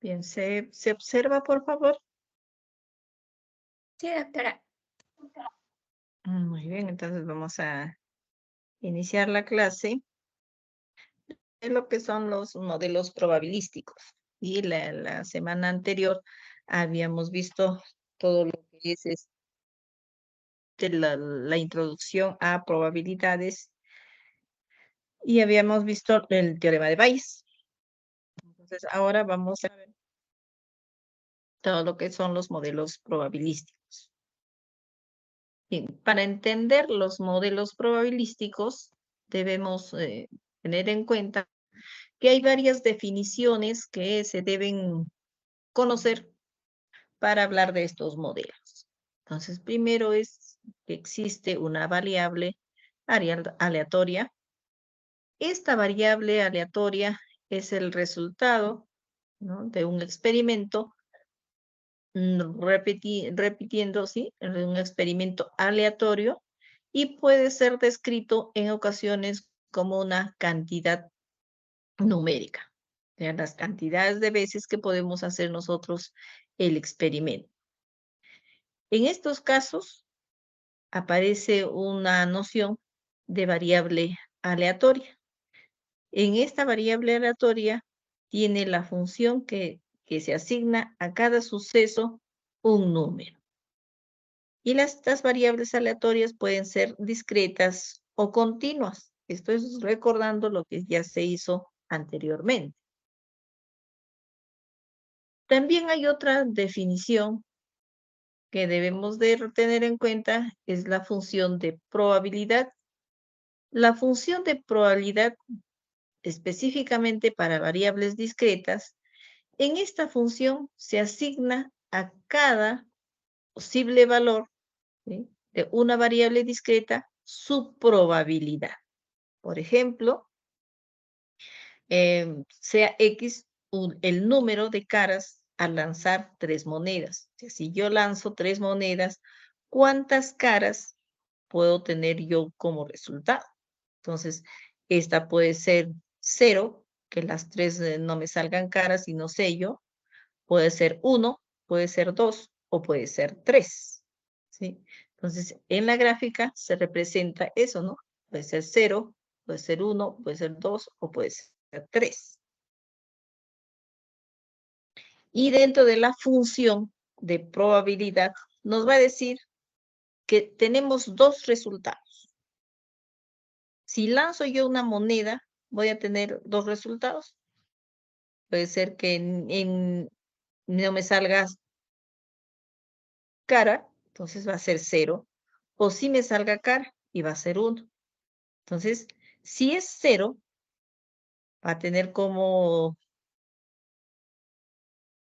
Bien, ¿se observa, por favor? Sí, doctora. Muy bien, entonces vamos a iniciar la clase de lo que son los modelos probabilísticos. Y la semana anterior habíamos visto todo lo que es la introducción a probabilidades y habíamos visto el teorema de Bayes. Entonces ahora vamos a ver todo lo que son los modelos probabilísticos. Bien, para entender los modelos probabilísticos debemos tener en cuenta que hay varias definiciones que se deben conocer para hablar de estos modelos. Entonces, primero es que existe una variable aleatoria. Esta variable aleatoria es el resultado, ¿no?, de un experimento repitiendo, ¿sí?, un experimento aleatorio, y puede ser descrito en ocasiones como una cantidad numérica, de las cantidades de veces que podemos hacer nosotros el experimento. En estos casos aparece una noción de variable aleatoria. En esta variable aleatoria tiene la función que se asigna a cada suceso un número. Y estas variables aleatorias pueden ser discretas o continuas. Esto es recordando lo que ya se hizo anteriormente. También hay otra definición que debemos de tener en cuenta, es la función de probabilidad. La función de probabilidad, específicamente para variables discretas, en esta función se asigna a cada posible valor, ¿sí?, de una variable discreta su probabilidad. Por ejemplo, sea X el número de caras al lanzar 3 monedas. Si yo lanzo 3 monedas, ¿cuántas caras puedo tener yo como resultado? Entonces, esta puede ser 0, que las 3 no me salgan caras y no sello. Puede ser 1, puede ser 2 o puede ser 3, ¿sí? Entonces, en la gráfica se representa eso, ¿no? Puede ser 0, puede ser 1, puede ser 2 o puede ser 3. Y dentro de la función de probabilidad nos va a decir que tenemos 2 resultados. Si lanzo yo una moneda, voy a tener 2 resultados. Puede ser que no me salga cara, entonces va a ser 0, o si me salga cara y va a ser 1. Entonces, si es 0, va a tener como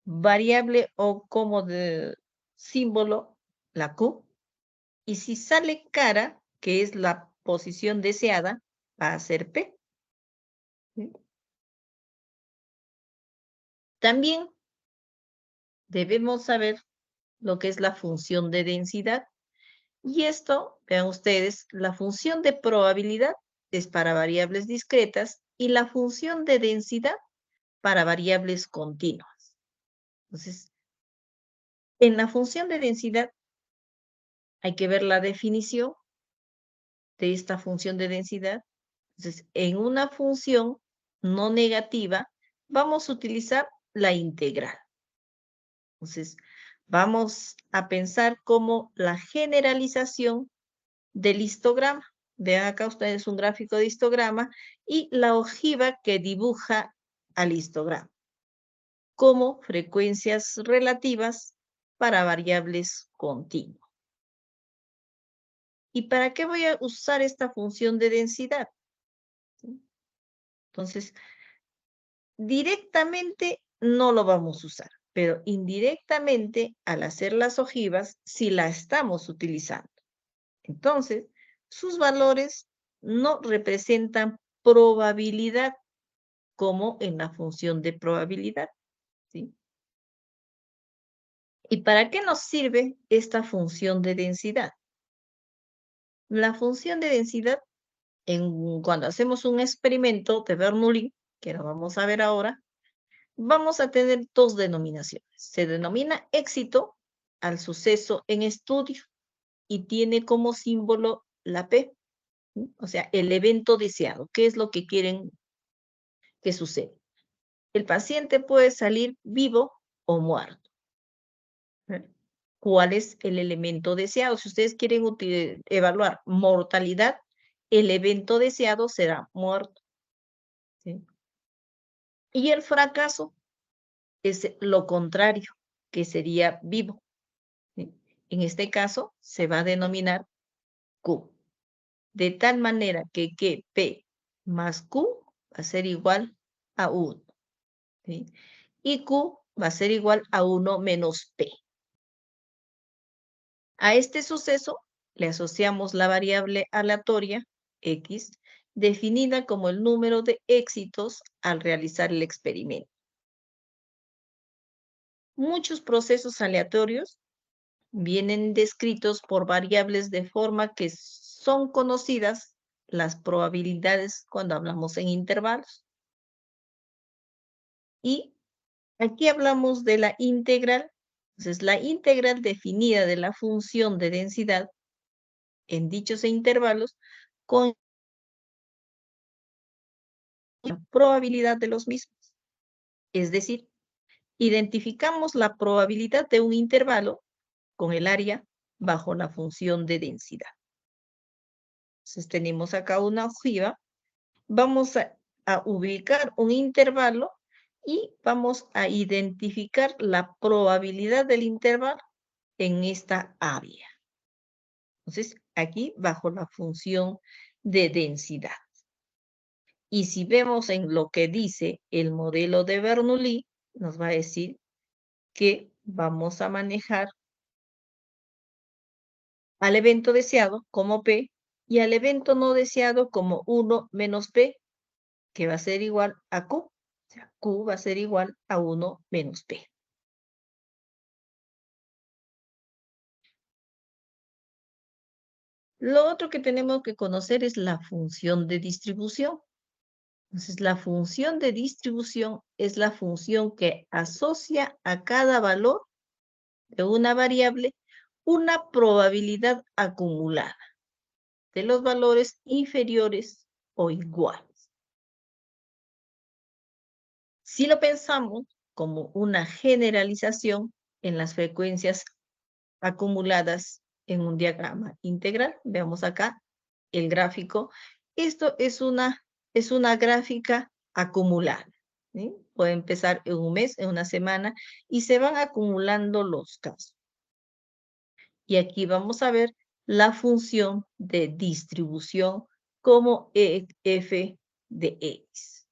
variable o como de símbolo la Q, y si sale cara, que es la posición deseada, va a ser P, ¿sí? También debemos saber lo que es la función de densidad. Y esto, vean ustedes, la función de probabilidad es para variables discretas y la función de densidad para variables continuas. Entonces, en la función de densidad hay que ver la definición de esta función de densidad. Entonces, en una función no negativa, vamos a utilizar la integral. Entonces, vamos a pensar como la generalización del histograma. Vean acá ustedes un gráfico de histograma y la ojiva que dibuja al histograma, como frecuencias relativas para variables continuas. ¿Y para qué voy a usar esta función de densidad? Entonces, directamente no lo vamos a usar, pero indirectamente, al hacer las ojivas, sí la estamos utilizando. Entonces, sus valores no representan probabilidad como en la función de probabilidad, ¿sí? ¿Y para qué nos sirve esta función de densidad? La función de densidad, cuando hacemos un experimento de Bernoulli, que lo vamos a ver ahora, vamos a tener dos denominaciones. Se denomina éxito al suceso en estudio y tiene como símbolo la P, ¿sí? O sea, el evento deseado. ¿Qué es lo que quieren que suceda? El paciente puede salir vivo o muerto. ¿Cuál es el elemento deseado? Si ustedes quieren evaluar mortalidad, el evento deseado será muerto, ¿sí? Y el fracaso es lo contrario, que sería vivo, ¿sí? En este caso se va a denominar Q. De tal manera que P más Q va a ser igual a 1, ¿sí? Y Q va a ser igual a 1 menos P. A este suceso le asociamos la variable aleatoria, X, definida como el número de éxitos al realizar el experimento. Muchos procesos aleatorios vienen descritos por variables de forma que son conocidas las probabilidades cuando hablamos en intervalos. Y aquí hablamos de la integral. Entonces, la integral definida de la función de densidad en dichos intervalos con la probabilidad de los mismos. Es decir, identificamos la probabilidad de un intervalo con el área bajo la función de densidad. Entonces, tenemos acá una ojiva. Vamos a ubicar un intervalo y vamos a identificar la probabilidad del intervalo en esta área. Entonces, aquí bajo la función de densidad. Y si vemos en lo que dice el modelo de Bernoulli, nos va a decir que vamos a manejar al evento deseado como P y al evento no deseado como 1 menos P, que va a ser igual a Q. O sea, Q va a ser igual a 1 menos P. Lo otro que tenemos que conocer es la función de distribución. Entonces, la función de distribución es la función que asocia a cada valor de una variable una probabilidad acumulada de los valores inferiores o iguales. Si lo pensamos como una generalización en las frecuencias acumuladas en un diagrama integral, veamos acá el gráfico. Esto es una gráfica acumulada, ¿sí? Puede empezar en un mes, en una semana, y se van acumulando los casos. Y aquí vamos a ver la función de distribución como f de x.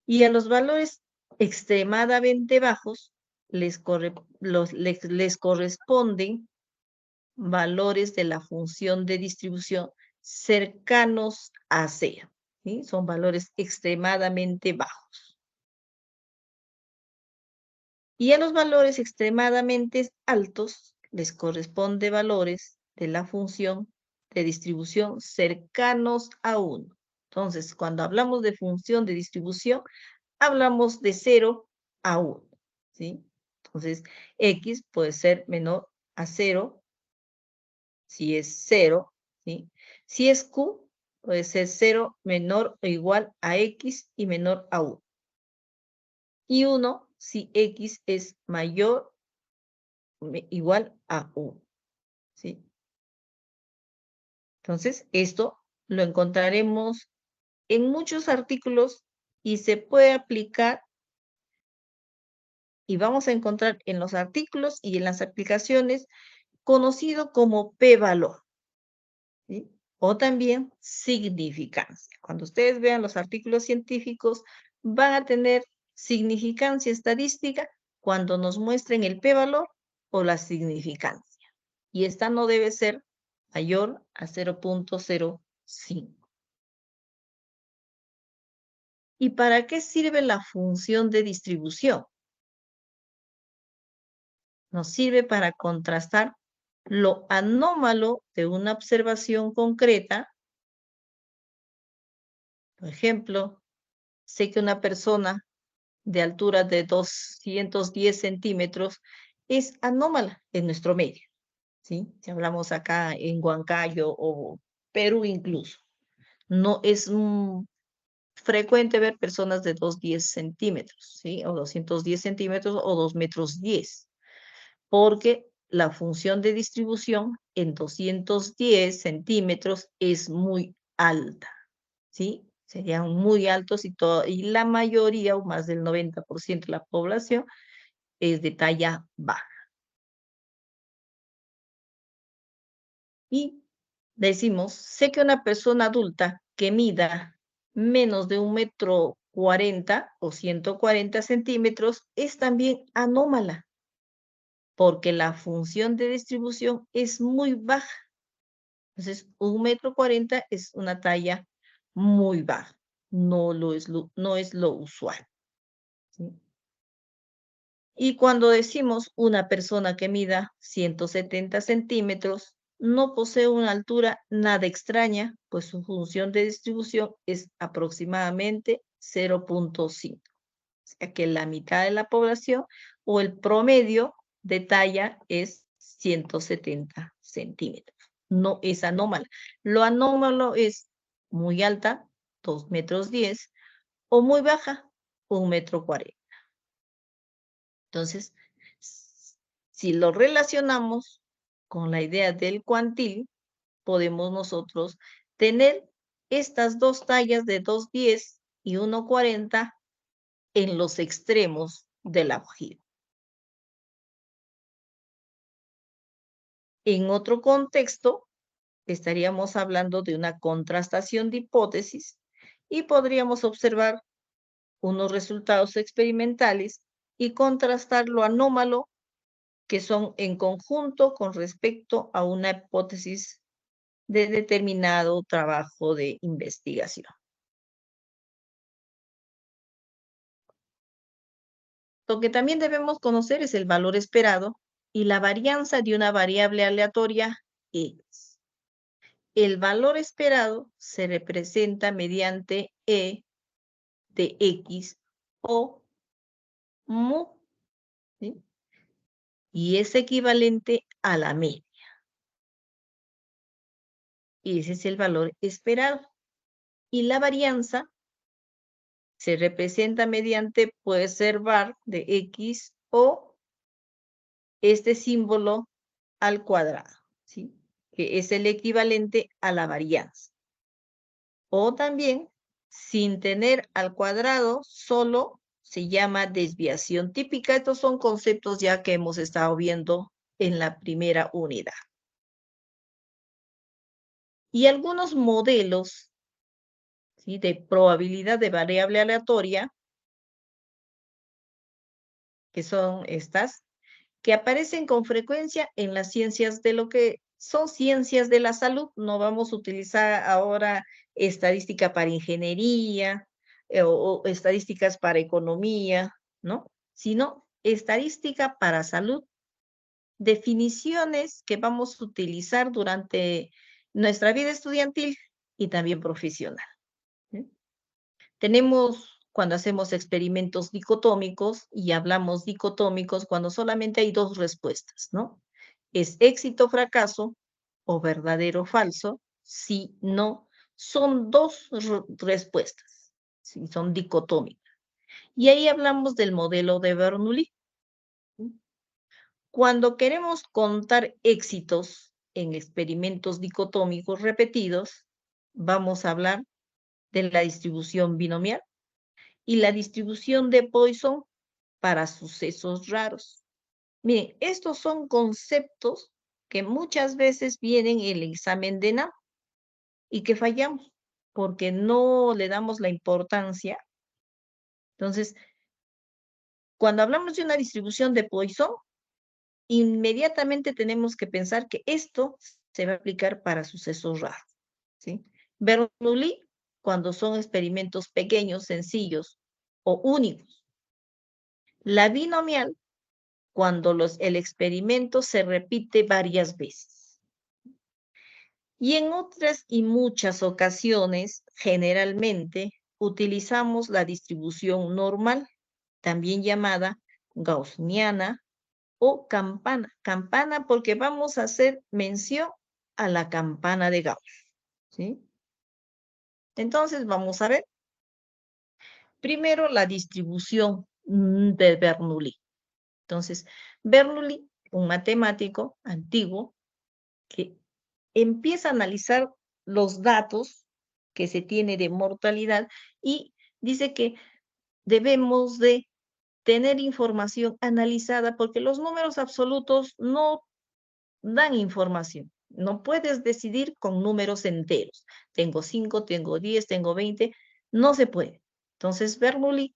Y a los valores extremadamente bajos les corresponden valores de la función de distribución cercanos a cero, ¿sí? Son valores extremadamente bajos. Y a los valores extremadamente altos les corresponde valores de la función de distribución cercanos a 1. Entonces, cuando hablamos de función de distribución, hablamos de 0 a 1, ¿sí? Entonces, x puede ser menor a 0, si es 0, ¿sí? Si es q, puede ser 0 menor o igual a x y menor a 1. Y 1 si x es mayor o igual a 1, ¿sí? Entonces, esto lo encontraremos en muchos artículos y se puede aplicar y vamos a encontrar en los artículos y en las aplicaciones conocido como p-valor, ¿sí? O también significancia. Cuando ustedes vean los artículos científicos, van a tener significancia estadística cuando nos muestren el p-valor o la significancia. Y esta no debe ser mayor a 0.05. ¿Y para qué sirve la función de distribución? Nos sirve para contrastar lo anómalo de una observación concreta. Por ejemplo, sé que una persona de altura de 210 centímetros es anómala en nuestro medio, ¿sí? Si hablamos acá en Huancayo o Perú incluso. No es frecuente ver personas de 210 centímetros, ¿sí? O 210 centímetros o 2 metros 10, porque la función de distribución en 210 centímetros es muy alta, ¿sí? Serían muy altos y la mayoría, o más del 90% de la población, es de talla baja. Y decimos, sé que una persona adulta que mida menos de 1,40 m o 140 centímetros es también anómala, porque la función de distribución es muy baja. Entonces, 1,40 m es una talla muy baja, no es lo usual, ¿sí? Y cuando decimos una persona que mida 170 centímetros, no posee una altura nada extraña, pues su función de distribución es aproximadamente 0,5. O sea que la mitad de la población o el promedio de talla es 170 centímetros. No es anómala. Lo anómalo es muy alta, 2,10 m, o muy baja, 1,40 m. Entonces, si lo relacionamos con la idea del cuantil, podemos nosotros tener estas dos tallas de 2,10 y 1,40 en los extremos de la ojiva. En otro contexto, estaríamos hablando de una contrastación de hipótesis y podríamos observar unos resultados experimentales y contrastar lo anómalo que son en conjunto con respecto a una hipótesis de determinado trabajo de investigación. Lo que también debemos conocer es el valor esperado y la varianza de una variable aleatoria X. El valor esperado se representa mediante E de X o mu, ¿sí? Y es equivalente a la media. Y ese es el valor esperado. Y la varianza se representa mediante, puede ser var de X o este símbolo al cuadrado, ¿sí? Que es el equivalente a la varianza. O también, sin tener al cuadrado, solo se llama desviación típica. Estos son conceptos ya que hemos estado viendo en la primera unidad. Y algunos modelos, ¿sí?, de probabilidad de variable aleatoria, que son estas, que aparecen con frecuencia en las ciencias de lo que son ciencias de la salud. No vamos a utilizar ahora estadística para ingeniería o estadísticas para economía, ¿no? Sino estadística para salud, definiciones que vamos a utilizar durante nuestra vida estudiantil y también profesional, ¿sí? Tenemos cuando hacemos experimentos dicotómicos y hablamos dicotómicos cuando solamente hay dos respuestas, ¿no? Es éxito o fracaso o verdadero o falso. Sí, no, son dos respuestas, ¿sí? Son dicotómicas. Y ahí hablamos del modelo de Bernoulli. Cuando queremos contar éxitos en experimentos dicotómicos repetidos, vamos a hablar de la distribución binomial y la distribución de Poisson para sucesos raros. Miren, estos son conceptos que muchas veces vienen en el examen de NAM y que fallamos porque no le damos la importancia. Entonces, cuando hablamos de una distribución de Poisson, inmediatamente tenemos que pensar que esto se va a aplicar para sucesos raros, ¿sí? Bernoulli, cuando son experimentos pequeños, sencillos o únicos. La binomial, cuando el experimento se repite varias veces. Y en otras y muchas ocasiones, generalmente, utilizamos la distribución normal, también llamada gaussiana o campana. Campana porque vamos a hacer mención a la campana de Gauss, ¿sí? Entonces, vamos a ver. Primero, la distribución de Bernoulli. Entonces, Bernoulli, un matemático antiguo, que empieza a analizar los datos que se tiene de mortalidad y dice que debemos de tener información analizada porque los números absolutos no dan información. No puedes decidir con números enteros. Tengo 5, tengo 10, tengo 20. No se puede. Entonces, Bernoulli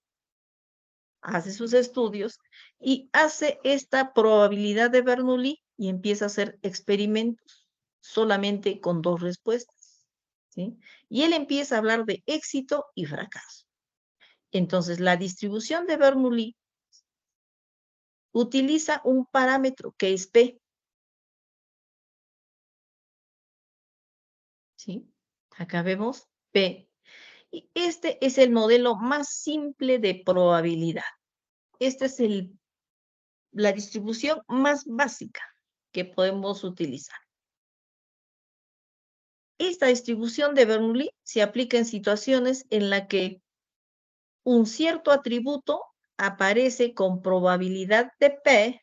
hace sus estudios y hace esta probabilidad de Bernoulli y empieza a hacer experimentos solamente con 2 respuestas, ¿sí? Y él empieza a hablar de éxito y fracaso. Entonces, la distribución de Bernoulli utiliza un parámetro que es P, ¿sí? Acá vemos P. Y este es el modelo más simple de probabilidad. Esta es la distribución más básica que podemos utilizar. Esta distribución de Bernoulli se aplica en situaciones en las que un cierto atributo aparece con probabilidad de P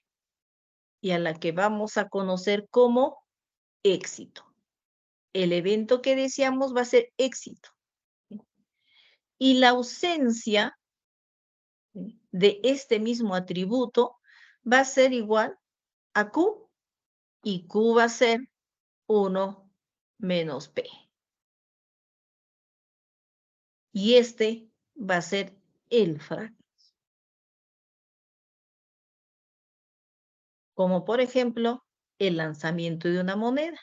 y a la que vamos a conocer como éxito. El evento que deseamos va a ser éxito. Y la ausencia de este mismo atributo va a ser igual a Q y Q va a ser 1 menos P. Y este va a ser el fracaso. Como por ejemplo, el lanzamiento de una moneda.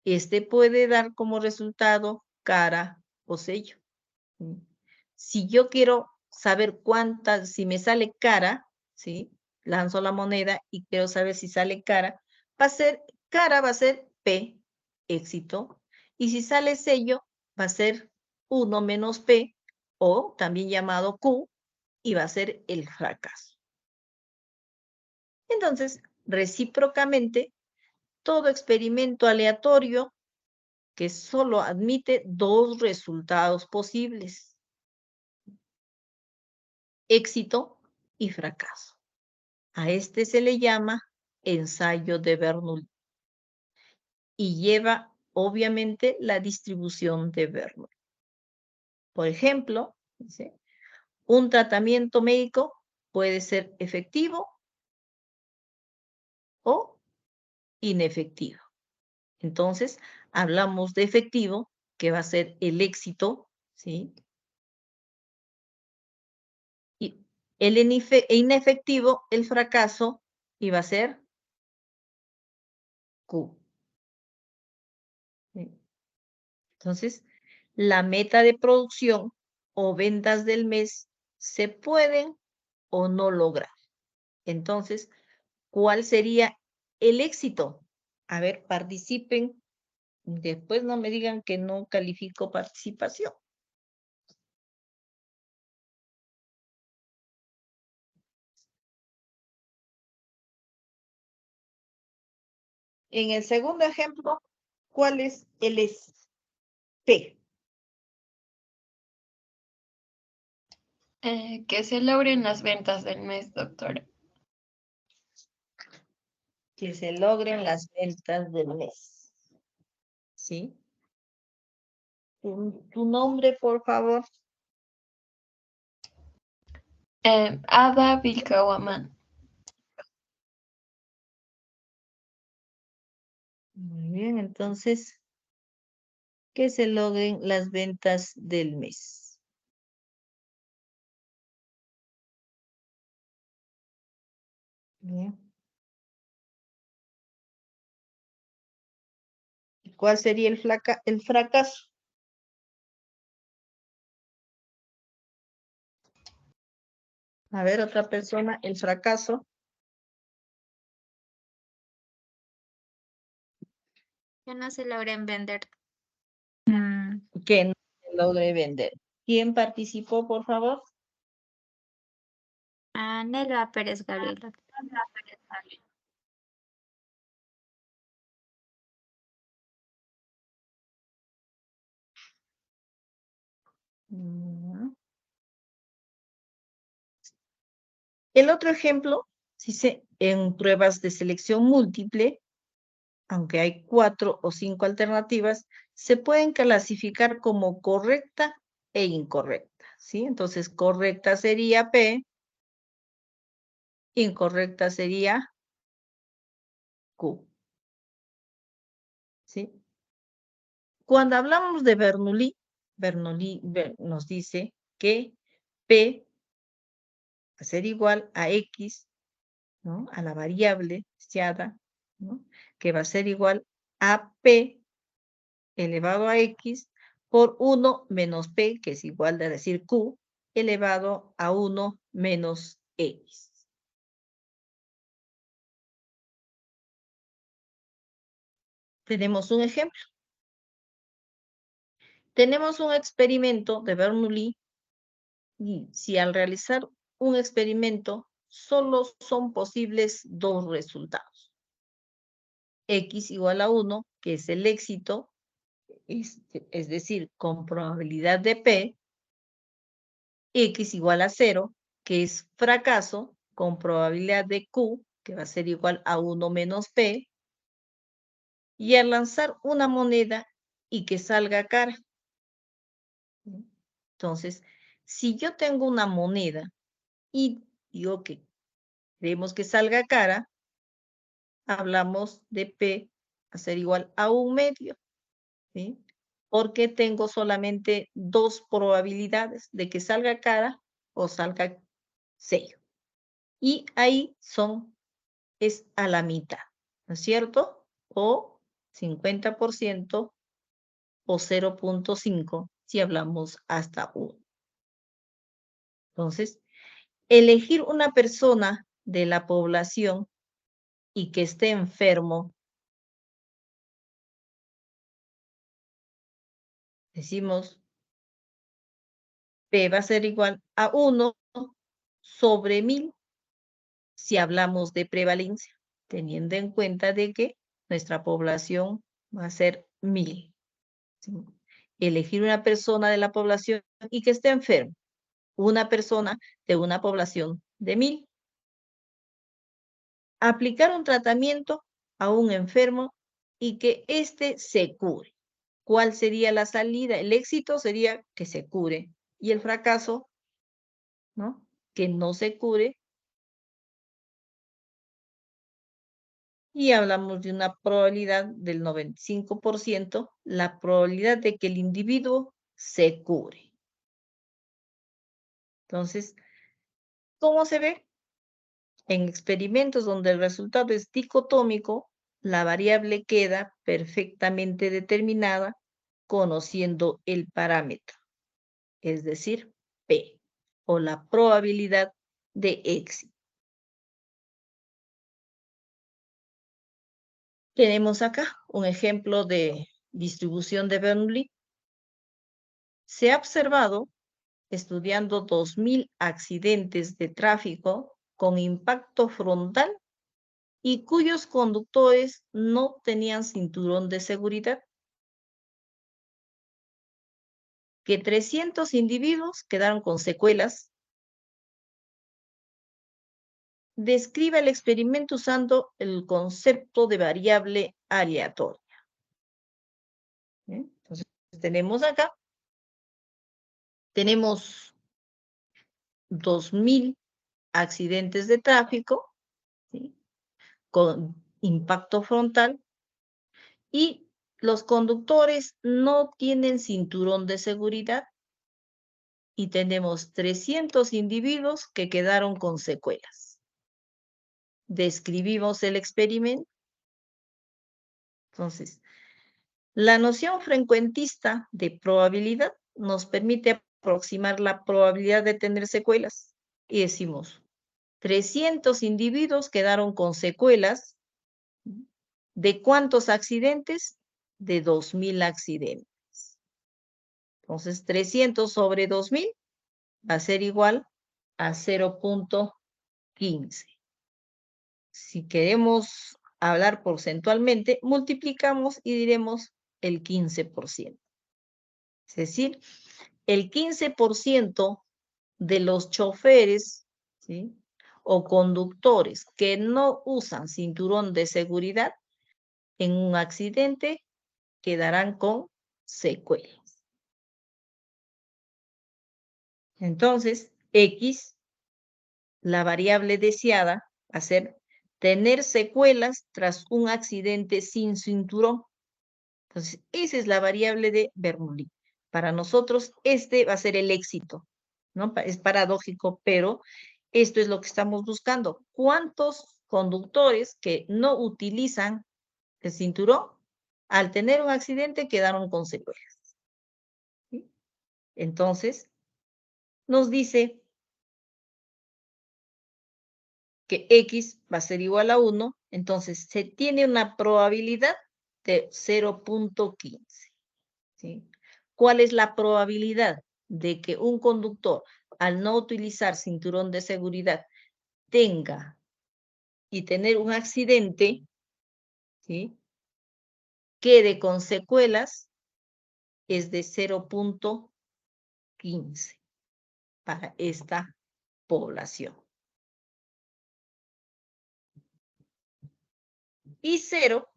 Este puede dar como resultado cara o sello. Si yo quiero saber cuántas, si me sale cara, ¿sí? Lanzo la moneda y quiero saber si sale cara, cara va a ser P, éxito, y si sale sello, va a ser 1 menos P, o también llamado Q, y va a ser el fracaso. Entonces, recíprocamente, todo experimento aleatorio que solo admite 2 resultados posibles, éxito y fracaso. A este se le llama ensayo de Bernoulli y lleva obviamente la distribución de Bernoulli. Por ejemplo, dice, un tratamiento médico puede ser efectivo o inefectivo. Entonces, hablamos de efectivo, que va a ser el éxito, ¿sí? Y el inefectivo, el fracaso, iba a ser Q. ¿Sí? Entonces, la meta de producción o ventas del mes se pueden o no lograr. Entonces, ¿cuál sería el éxito? A ver, participen. Después no me digan que no califico participación. En el segundo ejemplo, ¿cuál es el P? Que se logren las ventas del mes, doctora. Que se logren las ventas del mes. ¿Sí? ¿Tu nombre, por favor? Ada Vilcahuamán. Muy bien, entonces, que se logren las ventas del mes. Bien. ¿Cuál sería el fracaso? A ver, otra persona, el fracaso. Que no se logren vender. Que no se logre vender. ¿Quién participó, por favor? Nelva Pérez Gabriela. El otro ejemplo, dice, en pruebas de selección múltiple, aunque hay 4 o 5 alternativas, se pueden clasificar como correcta e incorrecta, ¿sí? Entonces, correcta sería P, incorrecta sería Q, ¿sí? Cuando hablamos de Bernoulli, nos dice que P va a ser igual a X, ¿no? A la variable deseada, ¿no? Que va a ser igual a P elevado a X por 1 menos P, que es igual de decir Q, elevado a 1 menos X. Tenemos un ejemplo. Tenemos un experimento de Bernoulli y si al realizar un experimento solo son posibles 2 resultados. X igual a 1, que es el éxito, es decir, con probabilidad de P, X igual a 0, que es fracaso, con probabilidad de Q, que va a ser igual a 1 menos P, y al lanzar una moneda y que salga cara. Entonces, si yo tengo una moneda y digo que queremos que salga cara, hablamos de P a ser igual a 1/2, ¿sí? Porque tengo solamente 2 probabilidades de que salga cara o salga sello. Y ahí es a la mitad, ¿no es cierto? O 50% o 0.5 si hablamos hasta 1. Entonces, elegir una persona de la población y que esté enfermo, decimos P va a ser igual a 1 sobre 1000 si hablamos de prevalencia, teniendo en cuenta de que nuestra población va a ser 1000. ¿Sí? Elegir una persona de la población y que esté enfermo. Una persona de una población de 1000. Aplicar un tratamiento a un enfermo y que éste se cure. ¿Cuál sería la salida? El éxito sería que se cure y el fracaso, ¿no? Que no se cure. Y hablamos de una probabilidad del 95%, la probabilidad de que el individuo se cure. Entonces, ¿cómo se ve? En experimentos donde el resultado es dicotómico, la variable queda perfectamente determinada conociendo el parámetro, es decir, P, o la probabilidad de éxito. Tenemos acá un ejemplo de distribución de Bernoulli. Se ha observado, estudiando 2000 accidentes de tráfico con impacto frontal y cuyos conductores no tenían cinturón de seguridad, que 300 individuos quedaron con secuelas. Describe el experimento usando el concepto de variable aleatoria. Entonces, tenemos acá, tenemos 2000 accidentes de tráfico, ¿sí? Con impacto frontal y los conductores no tienen cinturón de seguridad y tenemos 300 individuos que quedaron con secuelas. Describimos el experimento. Entonces, la noción frecuentista de probabilidad nos permite aproximar la probabilidad de tener secuelas y decimos, 300 individuos quedaron con secuelas. ¿De cuántos accidentes? De 2000 accidentes. Entonces, 300 sobre 2000 va a ser igual a 0.15. Si queremos hablar porcentualmente, multiplicamos y diremos el 15%. Es decir, el 15% de los choferes, ¿sí?, o conductores que no usan cinturón de seguridad en un accidente quedarán con secuelas. Entonces, X, la variable deseada, va a ser tener secuelas tras un accidente sin cinturón. Entonces, esa es la variable de Bernoulli. Para nosotros, este va a ser el éxito, ¿no? Es paradójico, pero esto es lo que estamos buscando. ¿Cuántos conductores que no utilizan el cinturón, al tener un accidente, quedaron con secuelas? ¿Sí? Entonces, nos dice que X va a ser igual a 1, entonces se tiene una probabilidad de 0.15. ¿Sí? ¿Cuál es la probabilidad de que un conductor, al no utilizar cinturón de seguridad, tenga y tener un accidente, ¿sí?, quede con secuelas? Es de 0.15 para esta población. Y 0,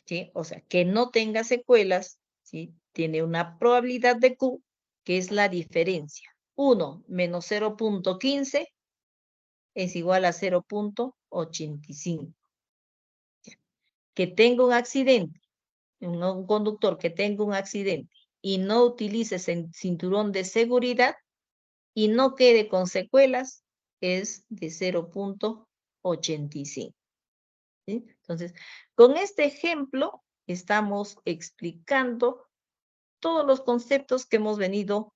¿sí?, o sea, que no tenga secuelas, ¿sí?, tiene una probabilidad de Q, que es la diferencia. 1 menos 0.15 es igual a 0.85. Que tenga un accidente, un conductor que tenga un accidente y no utilice cinturón de seguridad y no quede con secuelas, es de 0.85. ¿Sí? Entonces, con este ejemplo estamos explicando todos los conceptos que hemos venido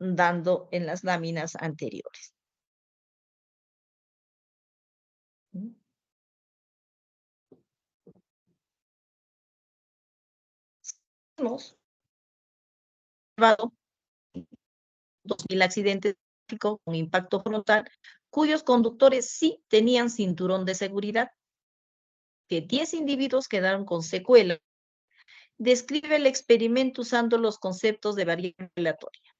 dando en las láminas anteriores. ¿Sí? Hemos observado 2000 accidentes con impacto frontal, cuyos conductores sí tenían cinturón de seguridad, que 10 individuos quedaron con secuelas. Describe el experimento usando los conceptos de variable aleatoria.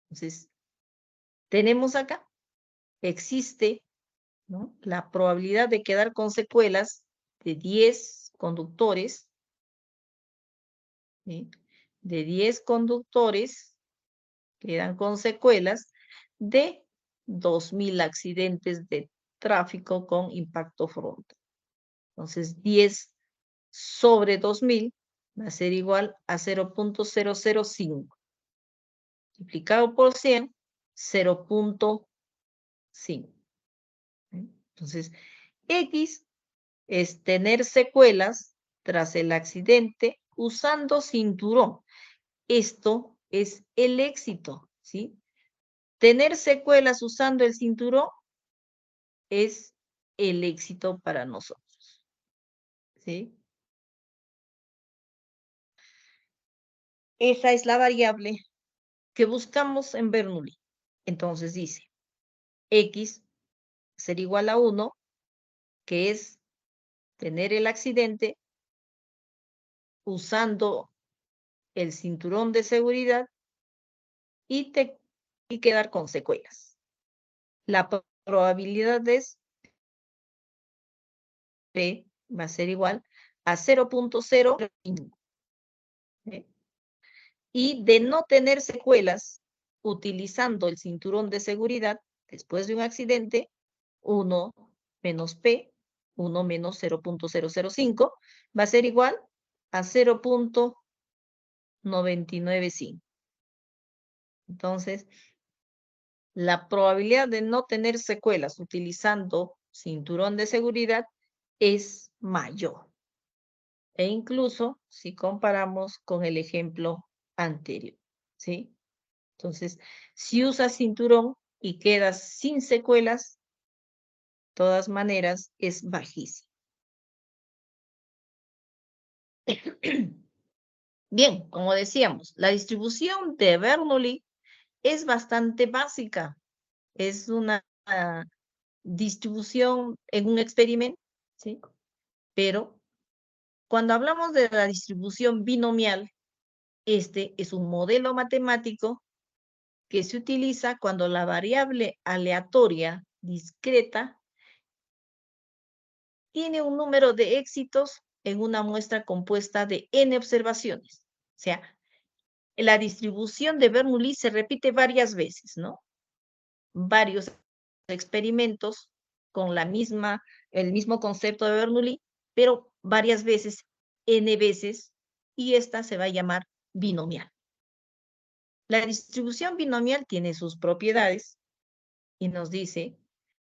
Entonces, tenemos acá, existe, ¿no?, la probabilidad de quedar con secuelas de 10 conductores, ¿sí?, de 10 conductores quedan con secuelas de 2000 accidentes de tráfico con impacto frontal. Entonces, 10 sobre 2000 va a ser igual a 0.005. Multiplicado por 100, 0.5. Entonces, X es tener secuelas tras el accidente usando cinturón. Esto es el éxito, ¿sí? Tener secuelas usando el cinturón es el éxito para nosotros, ¿sí? Esa es la variable que buscamos en Bernoulli. Entonces dice, X ser igual a 1, que es tener el accidente usando el cinturón de seguridad y quedar con secuelas. La probabilidad es P va a ser igual a 0.05. Y de no tener secuelas utilizando el cinturón de seguridad después de un accidente, 1 menos P, 1 menos 0.005, va a ser igual a 0.995. Entonces, la probabilidad de no tener secuelas utilizando cinturón de seguridad es mayor. E incluso si comparamos con el ejemplo anterior, ¿sí? Entonces, si usas cinturón y quedas sin secuelas, de todas maneras es bajísimo. Bien, como decíamos, la distribución de Bernoulli es bastante básica. Es una distribución en un experimento, ¿sí? Pero cuando hablamos de la distribución binomial, este es un modelo matemático que se utiliza cuando la variable aleatoria discreta tiene un número de éxitos en una muestra compuesta de n observaciones. O sea, la distribución de Bernoulli se repite varias veces, ¿no? Varios experimentos con el mismo concepto de Bernoulli, pero varias veces, n veces, y esta se va a llamar binomial. La distribución binomial tiene sus propiedades y nos dice,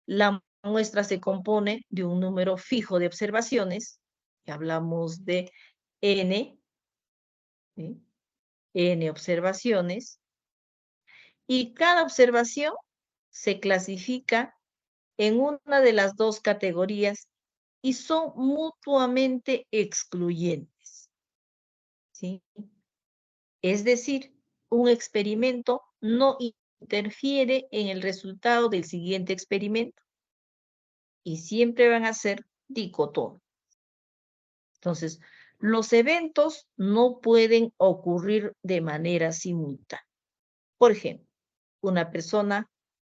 la muestra se compone de un número fijo de observaciones, que hablamos de n, ¿sí? N observaciones, y cada observación se clasifica en una de las dos categorías y son mutuamente excluyentes, ¿sí? Es decir, un experimento no interfiere en el resultado del siguiente experimento y siempre van a ser dicotómicos. Entonces, los eventos no pueden ocurrir de manera simultánea. Por ejemplo, una persona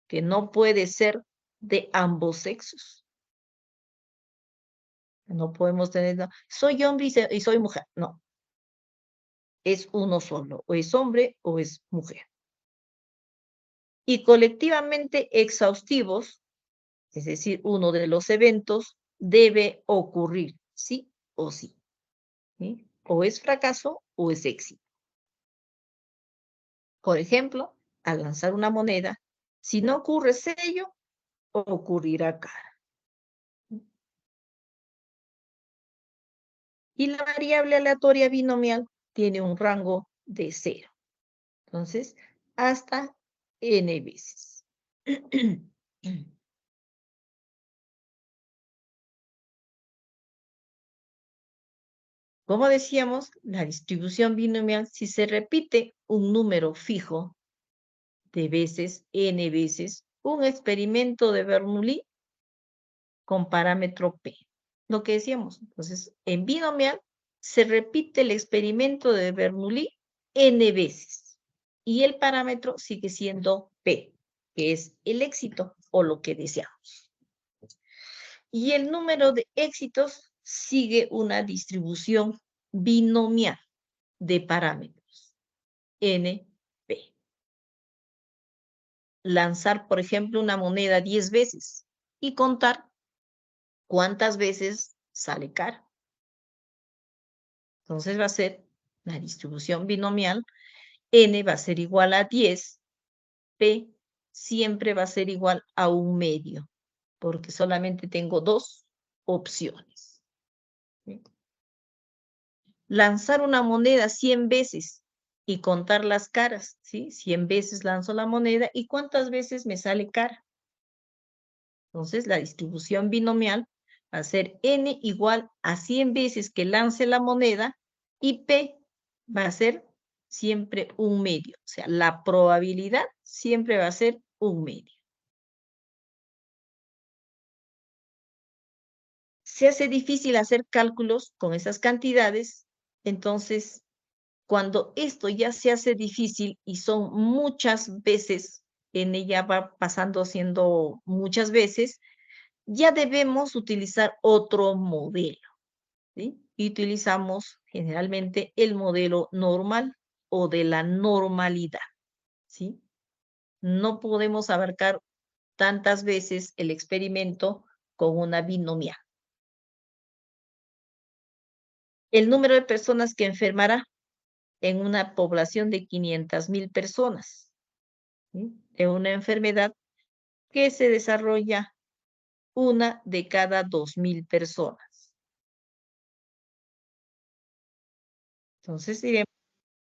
que no puede ser de ambos sexos. No podemos tener, no, soy hombre y soy mujer. No, es uno solo, o es hombre o es mujer. Y colectivamente exhaustivos, es decir, uno de los eventos debe ocurrir, sí o sí. ¿Sí? O es fracaso o es éxito. Por ejemplo, al lanzar una moneda, si no ocurre sello, ocurrirá cara. Y la variable aleatoria binomial tiene un rango de 0. Entonces, hasta n veces. Como decíamos, la distribución binomial, si se repite un número fijo de veces, n veces, un experimento de Bernoulli con parámetro P. Lo que decíamos, entonces, en binomial se repite el experimento de Bernoulli n veces y el parámetro sigue siendo P, que es el éxito o lo que deseamos. Y el número de éxitos sigue una distribución binomial de parámetros, N, P. Lanzar, por ejemplo, una moneda 10 veces y contar cuántas veces sale cara. Entonces va a ser la distribución binomial, N va a ser igual a 10, P siempre va a ser igual a 1/2, porque solamente tengo dos opciones. ¿Sí? Lanzar una moneda 100 veces y contar las caras, ¿sí? 100 veces lanzo la moneda y cuántas veces me sale cara. Entonces la distribución binomial va a ser N igual a 100 veces que lance la moneda y P va a ser siempre 1/2. O sea, la probabilidad siempre va a ser 1/2. Se hace difícil hacer cálculos con esas cantidades, entonces cuando esto ya se hace difícil y son muchas veces, en ella va pasando siendo muchas veces, ya debemos utilizar otro modelo, ¿sí? Y utilizamos generalmente el modelo normal o de la normalidad, ¿sí? No podemos abarcar tantas veces el experimento con una binomial. El número de personas que enfermará en una población de 500,000 personas, ¿sí? De una enfermedad que se desarrolla una de cada 2,000 personas. Entonces diremos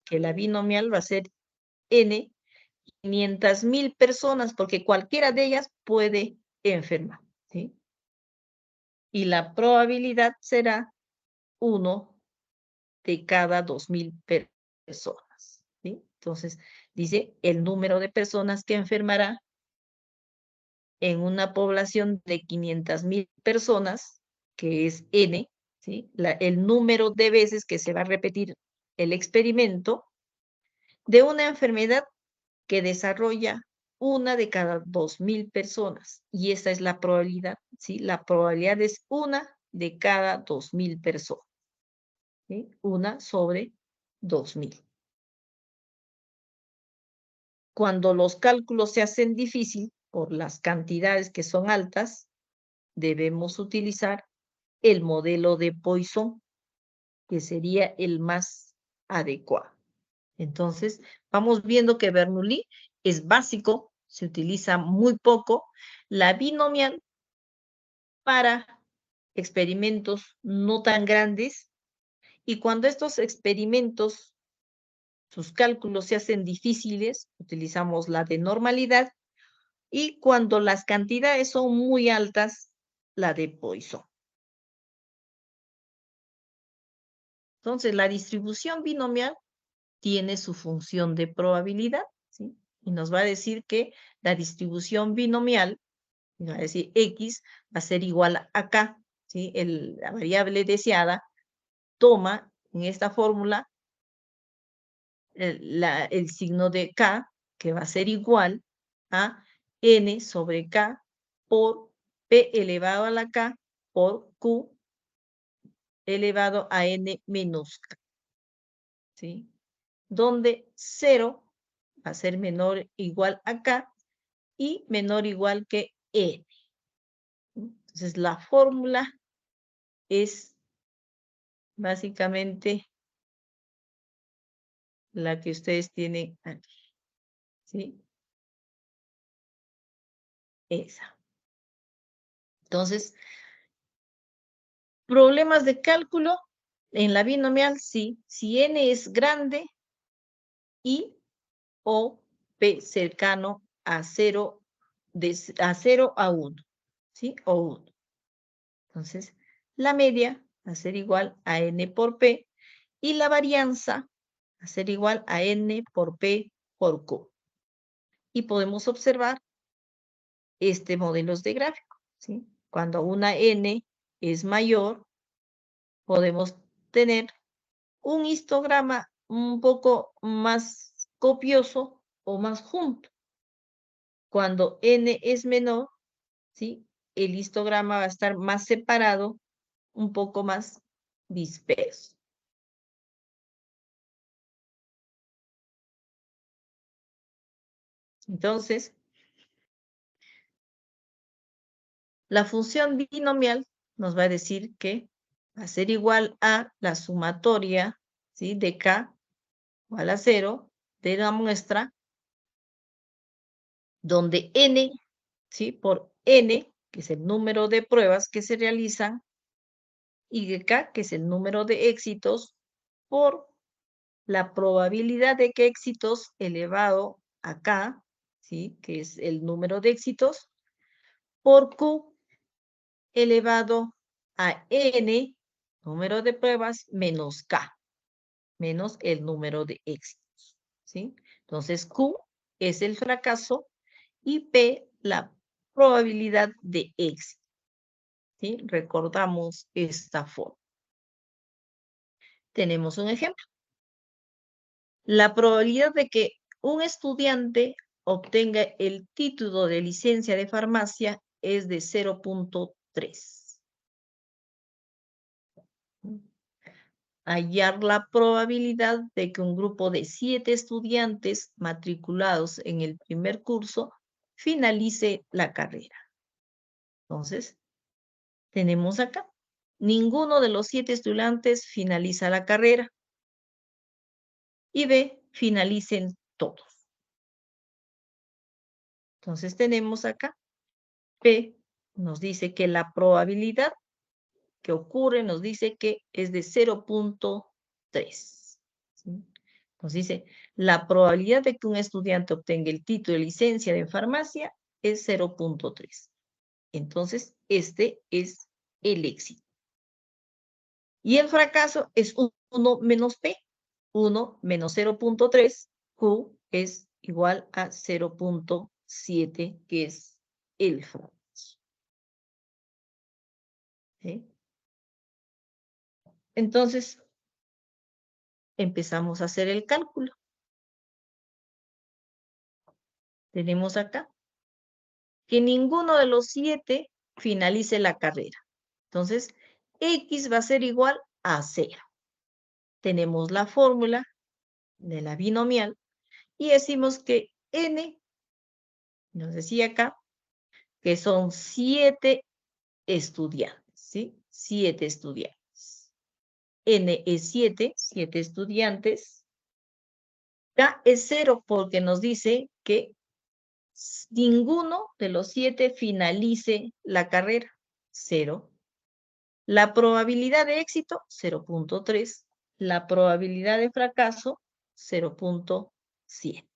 que la binomial va a ser n 500,000 personas, porque cualquiera de ellas puede enfermar, ¿sí? Y la probabilidad será 1 de cada 2,000 personas. personas, ¿sí? Entonces, dice el número de personas que enfermará en una población de 500,000 personas, que es N, ¿sí? El número de veces que se va a repetir el experimento de una enfermedad que desarrolla una de cada 2,000 personas. Y esta es la probabilidad, ¿sí? La probabilidad es una de cada 2,000 personas, ¿sí? Una sobre 2,000. Cuando los cálculos se hacen difícil por las cantidades que son altas, debemos utilizar el modelo de Poisson, que sería el más adecuado. Entonces, vamos viendo que Bernoulli es básico, se utiliza muy poco. La binomial para experimentos no tan grandes, y cuando estos experimentos, sus cálculos se hacen difíciles, utilizamos la de normalidad, y cuando las cantidades son muy altas, la de Poisson. Entonces, la distribución binomial tiene su función de probabilidad, ¿sí? Y nos va a decir que la distribución binomial, va a decir X, va a ser igual a K, ¿sí? La variable deseada toma en esta fórmula el signo de K, que va a ser igual a N sobre K por P elevado a la K por Q elevado a N menos K, ¿sí? Donde 0 va a ser menor o igual a K y menor o igual que N. Entonces, la fórmula es básicamente la que ustedes tienen aquí, ¿sí? Esa. Entonces, problemas de cálculo en la binomial, sí. Si N es grande y o P cercano a 0, a 0 a 1, ¿sí? O 1. Entonces, la media va a ser igual a N por P y la varianza va a ser igual a N por P por Q. Y podemos observar este modelo de gráfico, ¿sí? Cuando una N es mayor, podemos tener un histograma un poco más copioso o más junto. Cuando N es menor, ¿sí? El histograma va a estar más separado, un poco más disperso. Entonces, la función binomial nos va a decir que va a ser igual a la sumatoria, ¿sí? De K igual a 0 de la muestra, donde N, ¿sí? Por N, que es el número de pruebas que se realizan, y de K, que es el número de éxitos, por la probabilidad de que éxitos elevado a K, ¿sí? Que es el número de éxitos, por Q elevado a N, número de pruebas, menos K, menos el número de éxitos, ¿sí? Entonces, Q es el fracaso y P la probabilidad de éxito, ¿sí? Recordamos esta forma. Tenemos un ejemplo. La probabilidad de que un estudiante obtenga el título de licencia de farmacia es de 0.3. Hallar la probabilidad de que un grupo de 7 estudiantes matriculados en el primer curso finalice la carrera. Entonces, tenemos acá, ninguno de los 7 estudiantes finaliza la carrera. Y B, finalicen todos. Entonces tenemos acá, P nos dice que la probabilidad que ocurre nos dice que es de 0.3. ¿Sí? Nos dice, la probabilidad de que un estudiante obtenga el título de licencia de farmacia es 0.3. Entonces, este es el éxito. Y el fracaso es 1 menos P, 1 menos 0.3, Q es igual a 0.7, que es el fracaso. ¿Sí? Entonces, empezamos a hacer el cálculo. Tenemos acá que ninguno de los 7 finalice la carrera. Entonces, X va a ser igual a 0. Tenemos la fórmula de la binomial y decimos que N, nos decía acá, que son 7 estudiantes, ¿sí? 7 estudiantes. N es 7 estudiantes. K es 0 porque nos dice que ninguno de los 7 finalice la carrera, 0. La probabilidad de éxito, 0.3. La probabilidad de fracaso, 0.100.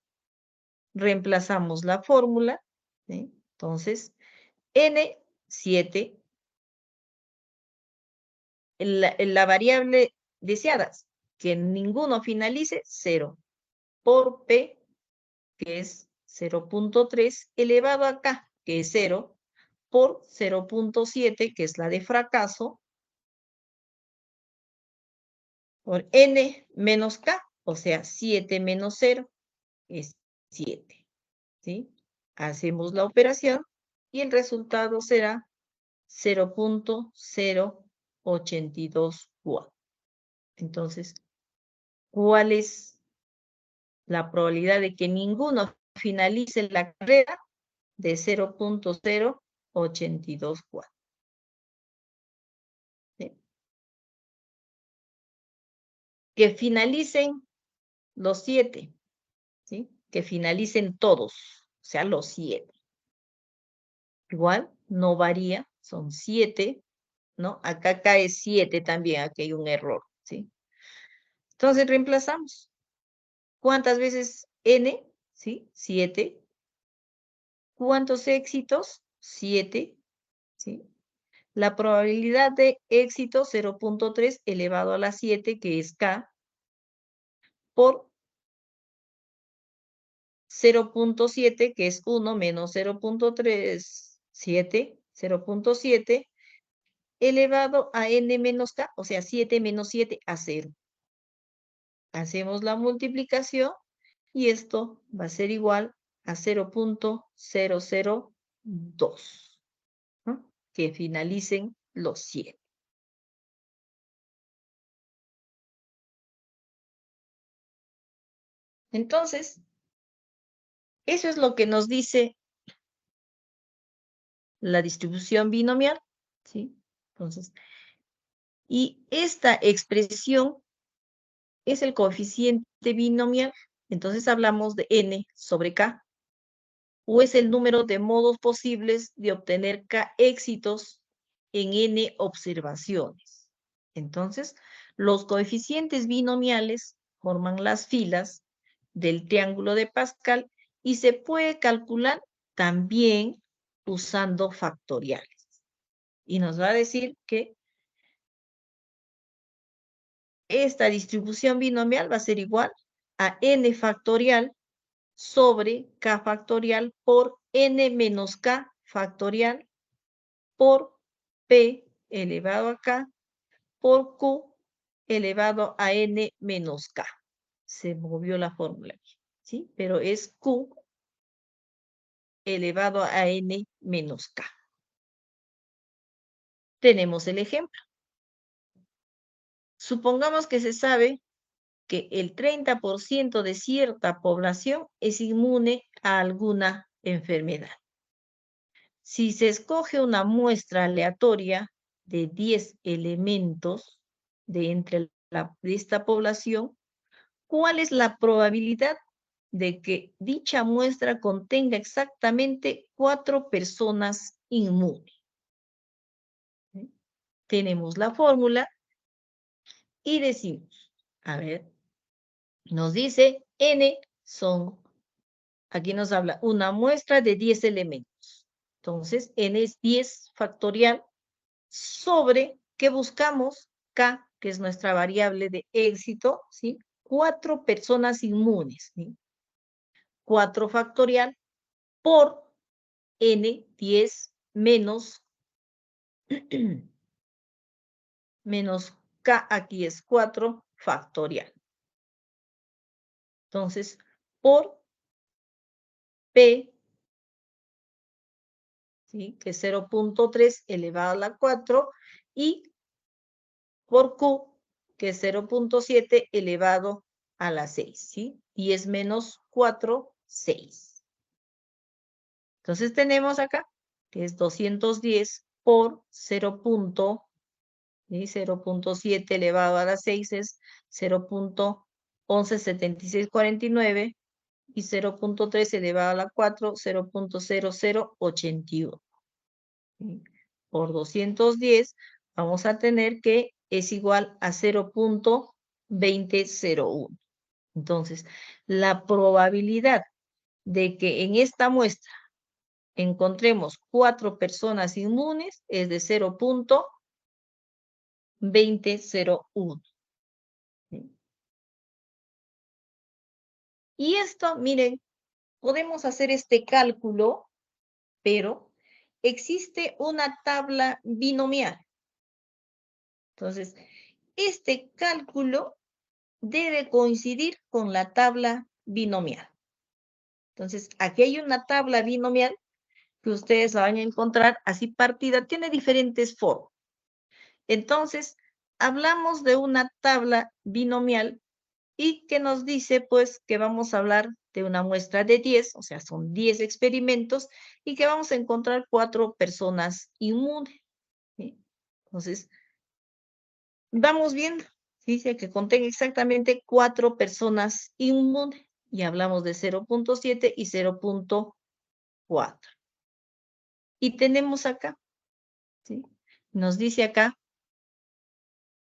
Reemplazamos la fórmula, ¿sí? Entonces, N, 7. La variable deseada, que ninguno finalice, 0. Por P, que es 0.3, elevado a K, que es 0, por 0.7, que es la de fracaso, por N menos K, o sea, 7 menos 0 es 7. ¿Sí? Hacemos la operación y el resultado será 0.0824. Entonces, ¿cuál es la probabilidad de que ninguno finalice la carrera? De 0.0824. ¿Sí? Que finalicen los 7, ¿sí? Que finalicen todos, o sea, los 7. Igual, no varía, son 7, ¿no? Acá cae 7 también, aquí hay un error, ¿sí? Entonces reemplazamos. ¿Cuántas veces N? ¿Sí? 7. ¿Cuántos éxitos? 7, ¿sí? La probabilidad de éxito, 0.3 elevado a la 7, que es K, por 0.7, que es 1 menos 0.37, 0.7, elevado a N menos K, o sea, 7 menos 7 a 0. Hacemos la multiplicación y esto va a ser igual a 0.002, ¿no? Que finalicen los 7. Entonces, eso es lo que nos dice la distribución binomial, ¿sí? Entonces, y esta expresión es el coeficiente binomial. Entonces hablamos de n sobre k, o es el número de modos posibles de obtener k éxitos en n observaciones. Entonces, los coeficientes binomiales forman las filas del triángulo de Pascal y se puede calcular también usando factoriales. Y nos va a decir que esta distribución binomial va a ser igual a n factorial sobre k factorial por n menos k factorial por p elevado a k por q elevado a n menos k. Se movió la fórmula aquí, ¿sí? Pero es q elevado a n menos k. Tenemos el ejemplo. Supongamos que se sabe que el 30% de cierta población es inmune a alguna enfermedad. Si se escoge una muestra aleatoria de 10 elementos de esta población, ¿cuál es la probabilidad de que dicha muestra contenga exactamente 4 personas inmunes? ¿Sí? Tenemos la fórmula y decimos, a ver, nos dice N son, aquí nos habla, una muestra de 10 elementos. Entonces, N es 10 factorial sobre, ¿qué buscamos? K, que es nuestra variable de éxito, ¿sí? 4 personas inmunes, ¿sí? 4 factorial por N10 menos, menos K, aquí es 4 factorial. Entonces, por P, ¿sí? Que es 0.3 elevado a la 4, y por Q, que es 0.7 elevado a la 6, ¿sí? 10 menos 4, 6. Entonces tenemos acá que es 210 por 0.7 elevado a la 6 es 0.117649 y 0.3 elevado a la 4, 0.0081. ¿Sí? Por 210 vamos a tener que es igual a 0.2001. Entonces, la probabilidad de que en esta muestra encontremos 4 personas inmunes es de 0.2001. ¿Sí? Y esto, miren, podemos hacer este cálculo, pero existe una tabla binomial. Entonces, este cálculo debe coincidir con la tabla binomial. Entonces, aquí hay una tabla binomial que ustedes la van a encontrar así partida, tiene diferentes formas. Entonces, hablamos de una tabla binomial y que nos dice, pues, que vamos a hablar de una muestra de 10, o sea, son 10 experimentos, y que vamos a encontrar 4 personas inmunes. ¿Sí? Entonces, vamos viendo, dice que contenga exactamente 4 personas inmunes, y hablamos de 0.7 y 0.4. Y tenemos acá, ¿sí? Nos dice acá,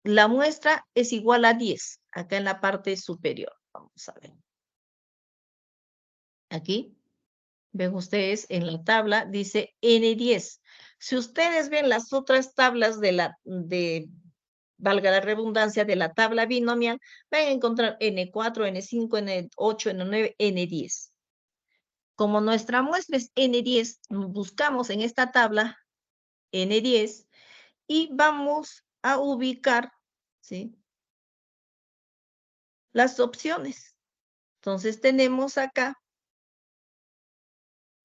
la muestra es igual a 10, acá en la parte superior. Vamos a ver. Aquí, ven ustedes en la tabla, dice N10. Si ustedes ven las otras tablas valga la redundancia, de la tabla binomial, van a encontrar N4, N5, N8, N9, N10. Como nuestra muestra es N10, buscamos en esta tabla N10 y vamos a ubicar, ¿sí?, las opciones. Entonces tenemos acá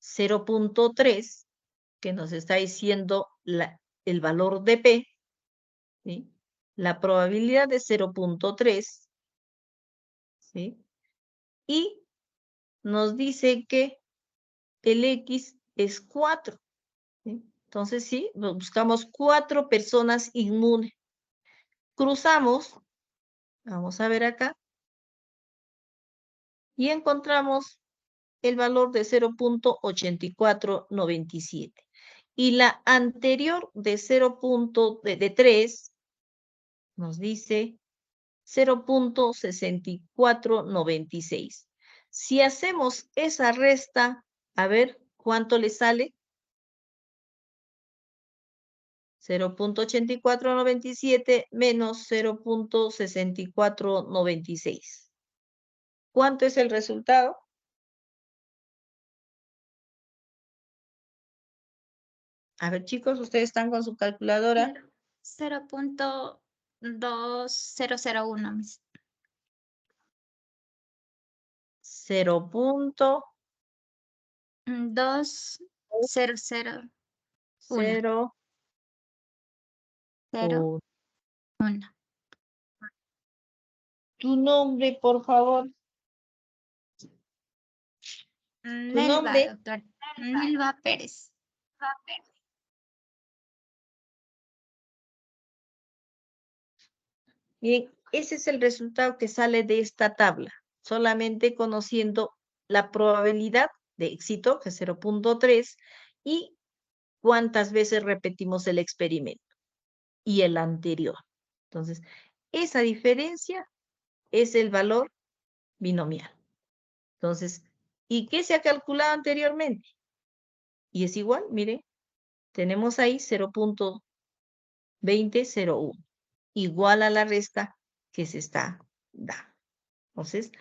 0.3, que nos está diciendo el valor de P, ¿sí? La probabilidad de 0.3, ¿sí? Y nos dice que el X es 4, ¿sí? Entonces, sí, buscamos 4 personas inmunes. Cruzamos, vamos a ver acá, y encontramos el valor de 0.8497. Y la anterior de 0.3 nos dice 0.6496. Si hacemos esa resta, a ver cuánto le sale. 0.8497 menos 0.6496. ¿Cuánto es el resultado? A ver, chicos, ustedes están con su calculadora. 0.2001. 2001. 0.0. Tu nombre, por favor. Tu Nelva, nombre. doctor. Nelva Pérez. Bien, ese es el resultado que sale de esta tabla, solamente conociendo la probabilidad de éxito, que es 0.3, y cuántas veces repetimos el experimento y el anterior. Entonces, esa diferencia es el valor binomial. Entonces, ¿y qué se ha calculado anteriormente? Y es igual, mire, tenemos ahí 0.2001, igual a la resta que se está dando. Entonces,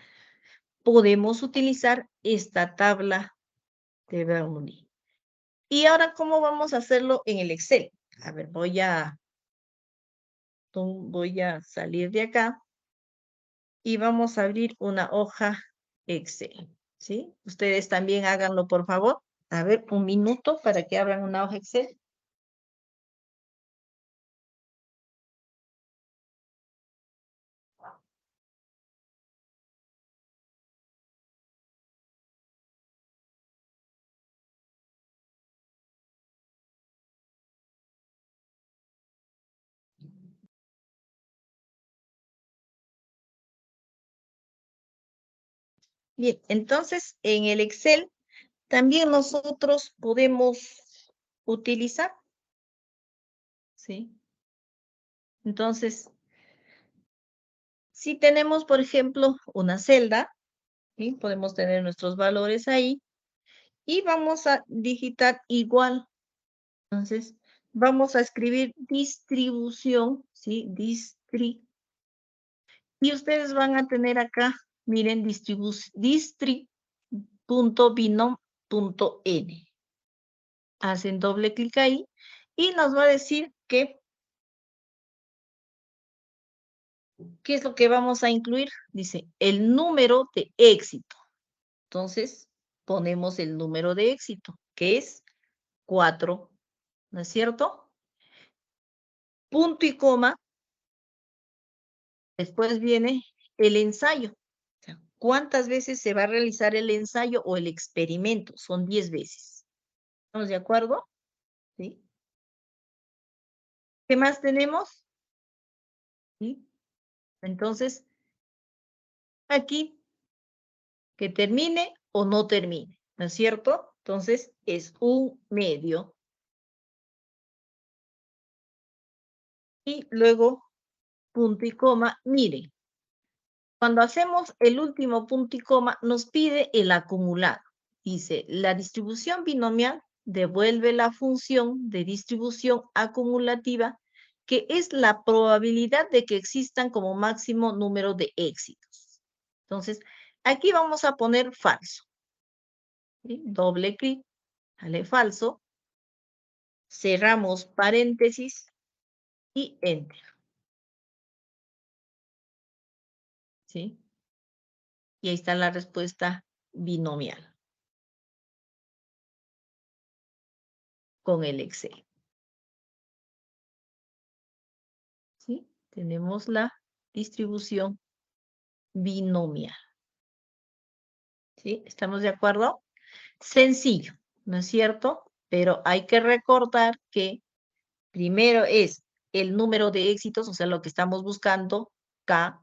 podemos utilizar esta tabla de Bernoulli. Y ahora, ¿cómo vamos a hacerlo en el Excel? A ver, voy a salir de acá y vamos a abrir una hoja Excel, ¿sí? Ustedes también háganlo, por favor. A ver, un minuto para que abran una hoja Excel. Bien, entonces en el Excel también nosotros podemos utilizar, ¿sí? Entonces, si tenemos, por ejemplo, una celda, ¿sí? Podemos tener nuestros valores ahí y vamos a digitar igual. Entonces, vamos a escribir distribución, ¿sí? Y ustedes van a tener acá, miren, distri.binom.n. Hacen doble clic ahí y nos va a decir que ¿qué es lo que vamos a incluir? Dice, el número de éxito. Entonces, ponemos el número de éxito, que es 4, ¿no es cierto? Punto y coma. Después viene el ensayo. O sea, ¿cuántas veces se va a realizar el ensayo o el experimento? Son 10 veces. ¿Estamos de acuerdo? ¿Sí? ¿Qué más tenemos? ¿Sí? Entonces, aquí, que termine o no termine, ¿no es cierto? Entonces, es un medio. Y luego, punto y coma, miren. Cuando hacemos el último punto y coma, nos pide el acumulado. Dice, la distribución binomial devuelve la función de distribución acumulativa, que es la probabilidad de que existan como máximo número de éxitos. Entonces, aquí vamos a poner falso. ¿Sí? Doble clic, sale falso. Cerramos paréntesis y enter. ¿Sí? Y ahí está la respuesta binomial con el Excel. ¿Sí? Tenemos la distribución binomial. ¿Sí? ¿Estamos de acuerdo? Sencillo, ¿no es cierto? Pero hay que recordar que primero es el número de éxitos, o sea, lo que estamos buscando, K,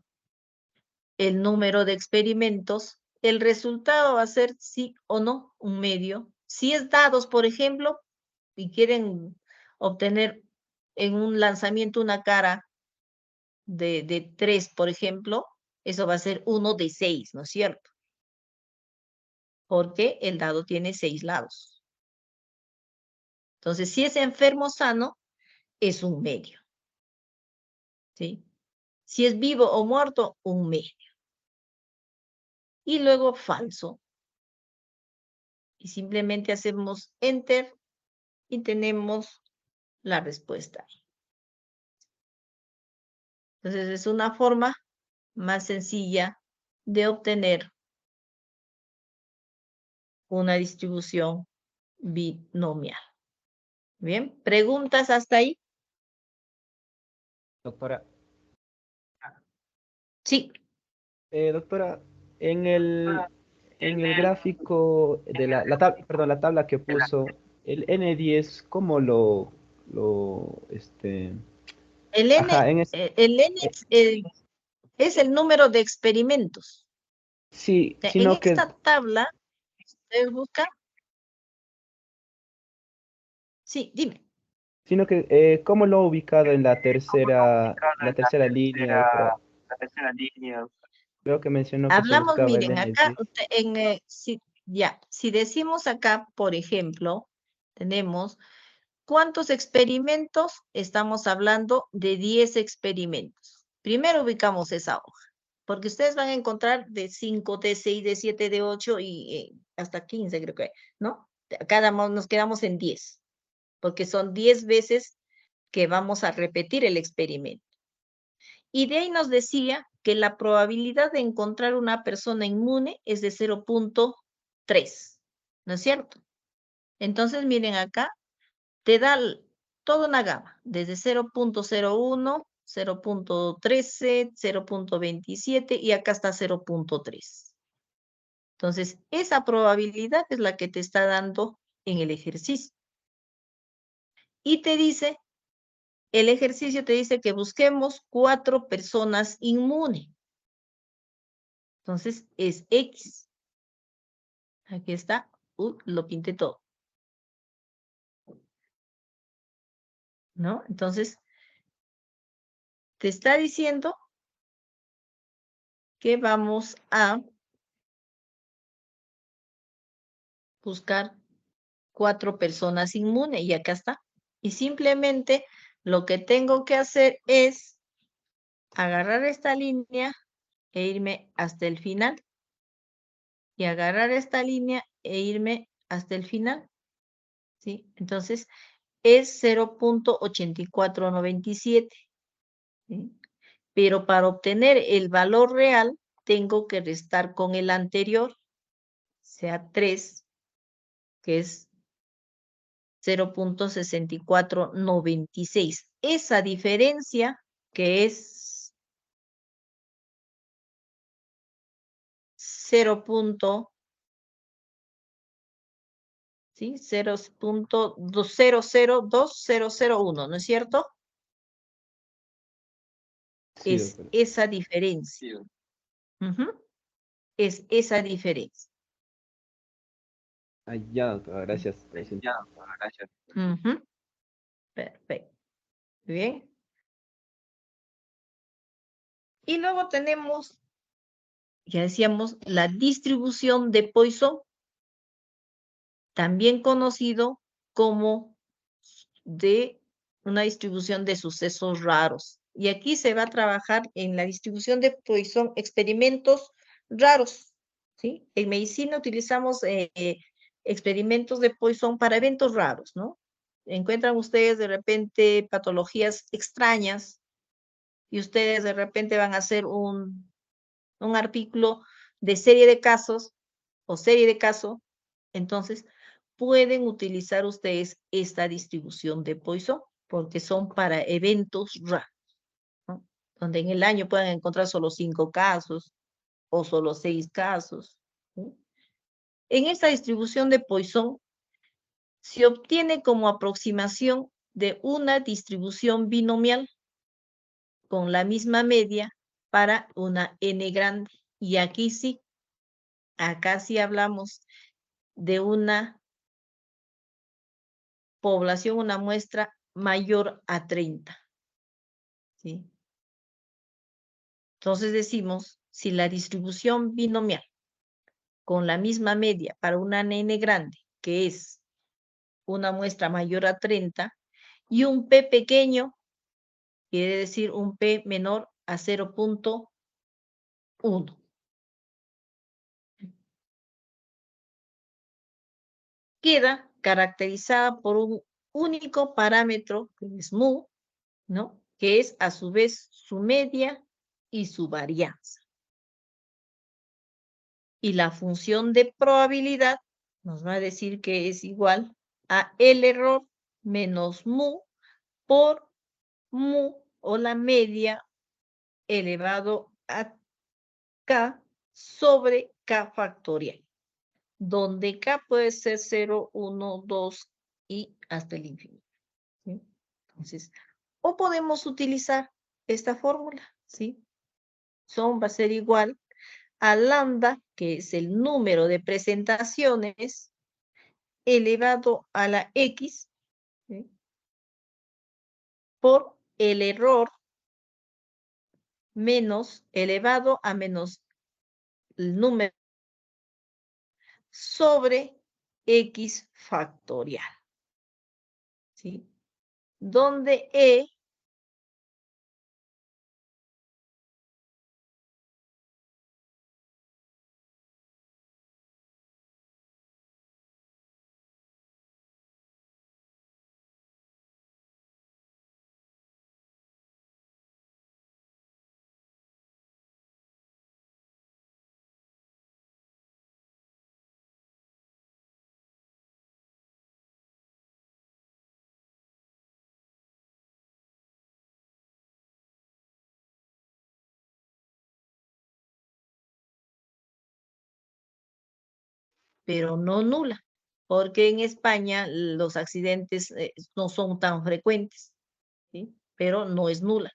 el número de experimentos, el resultado va a ser sí o no, un medio. Si es dados, por ejemplo, y quieren obtener en un lanzamiento una cara de 3, por ejemplo, eso va a ser 1 de 6, ¿no es cierto? Porque el dado tiene 6 lados. Entonces, si es enfermo sano, es un medio. ¿Sí? Si es vivo o muerto, un medio. Y luego falso. Y simplemente hacemos enter y tenemos la respuesta. Entonces, es una forma más sencilla de obtener una distribución binomial. Bien, ¿preguntas hasta ahí? Doctora, Sí. doctora, en el gráfico de la tabla que puso, el N10, ¿cómo El N, ajá, el N es el número de experimentos. sí, O sea, en sino que, esta tabla, ustedes buscan. Sí, dime. ¿cómo lo ha ubicado en la tercera línea? Creo que mencionó que se Hablamos, buscaba el miren, acá, N10. si decimos acá, por ejemplo, tenemos, ¿cuántos experimentos? Estamos hablando de 10 experimentos. Primero ubicamos esa hoja. porque ustedes van a encontrar de 5, de 6, de 7, de 8 y hasta 15 creo que, ¿no? Nos quedamos en 10, porque son 10 veces que vamos a repetir el experimento. Y de ahí nos decía que la probabilidad de encontrar una persona inmune es de 0.3, ¿no es cierto? Entonces, miren acá, te da toda una gama, desde 0.01, 0.13, 0.27 y acá está 0.3. Entonces, esa probabilidad es la que te está dando en el ejercicio. Y te dice, el ejercicio te dice que busquemos 4 personas inmunes. Entonces, es X. Aquí está. Lo pinté todo. ¿No? Entonces, te está diciendo que vamos a buscar 4 personas inmunes y acá está. Y simplemente lo que tengo que hacer es agarrar esta línea e irme hasta el final. Y agarrar esta línea e irme hasta el final. ¿Sí? Entonces, es 0.8497. ¿Sí? Pero para obtener el valor real, tengo que restar con el anterior, sea 3, que es 0.6496. Esa diferencia, que es 0.200201, ¿no es cierto? Sí, Es doctora. esa diferencia. Es esa diferencia. Ah, ya, doctora, gracias. Perfecto. Bien. Y luego tenemos, ya decíamos, la distribución de Poisson, también conocido como de una distribución de sucesos raros. Y aquí se va a trabajar en la distribución de Poisson experimentos raros. ¿Sí? En medicina utilizamos experimentos de Poisson para eventos raros, ¿no? Encuentran ustedes de repente patologías extrañas y ustedes de repente van a hacer un artículo de serie de casos o serie de casos, entonces pueden utilizar ustedes esta distribución de Poisson porque son para eventos raros, ¿no? Donde en el año pueden encontrar solo 5 casos o solo 6 casos. ¿Sí? En esta distribución de Poisson se obtiene como aproximación de una distribución binomial con la misma media para una n grande. Y aquí sí, acá sí hablamos de una población, una muestra mayor a 30. ¿Sí? Entonces decimos, si la distribución binomial con la misma media para una n grande, que es una muestra mayor a 30, y un p pequeño, quiere decir un p menor a 0.1. Queda caracterizada por un único parámetro, que es mu, ¿no? Que es a su vez su media y su varianza. Y la función de probabilidad nos va a decir que es igual a el error menos mu por mu o la media elevado a k sobre k factorial, donde k puede ser 0, 1, 2 y hasta el infinito. ¿Sí? Entonces, o podemos utilizar esta fórmula, ¿sí? Va a ser igual a lambda, que es el número de presentaciones, elevado a la x, ¿sí? Por el error menos elevado a menos el número sobre x factorial, ¿sí? Donde pero no nula, porque en España los accidentes no son tan frecuentes, ¿sí? Pero no es nula.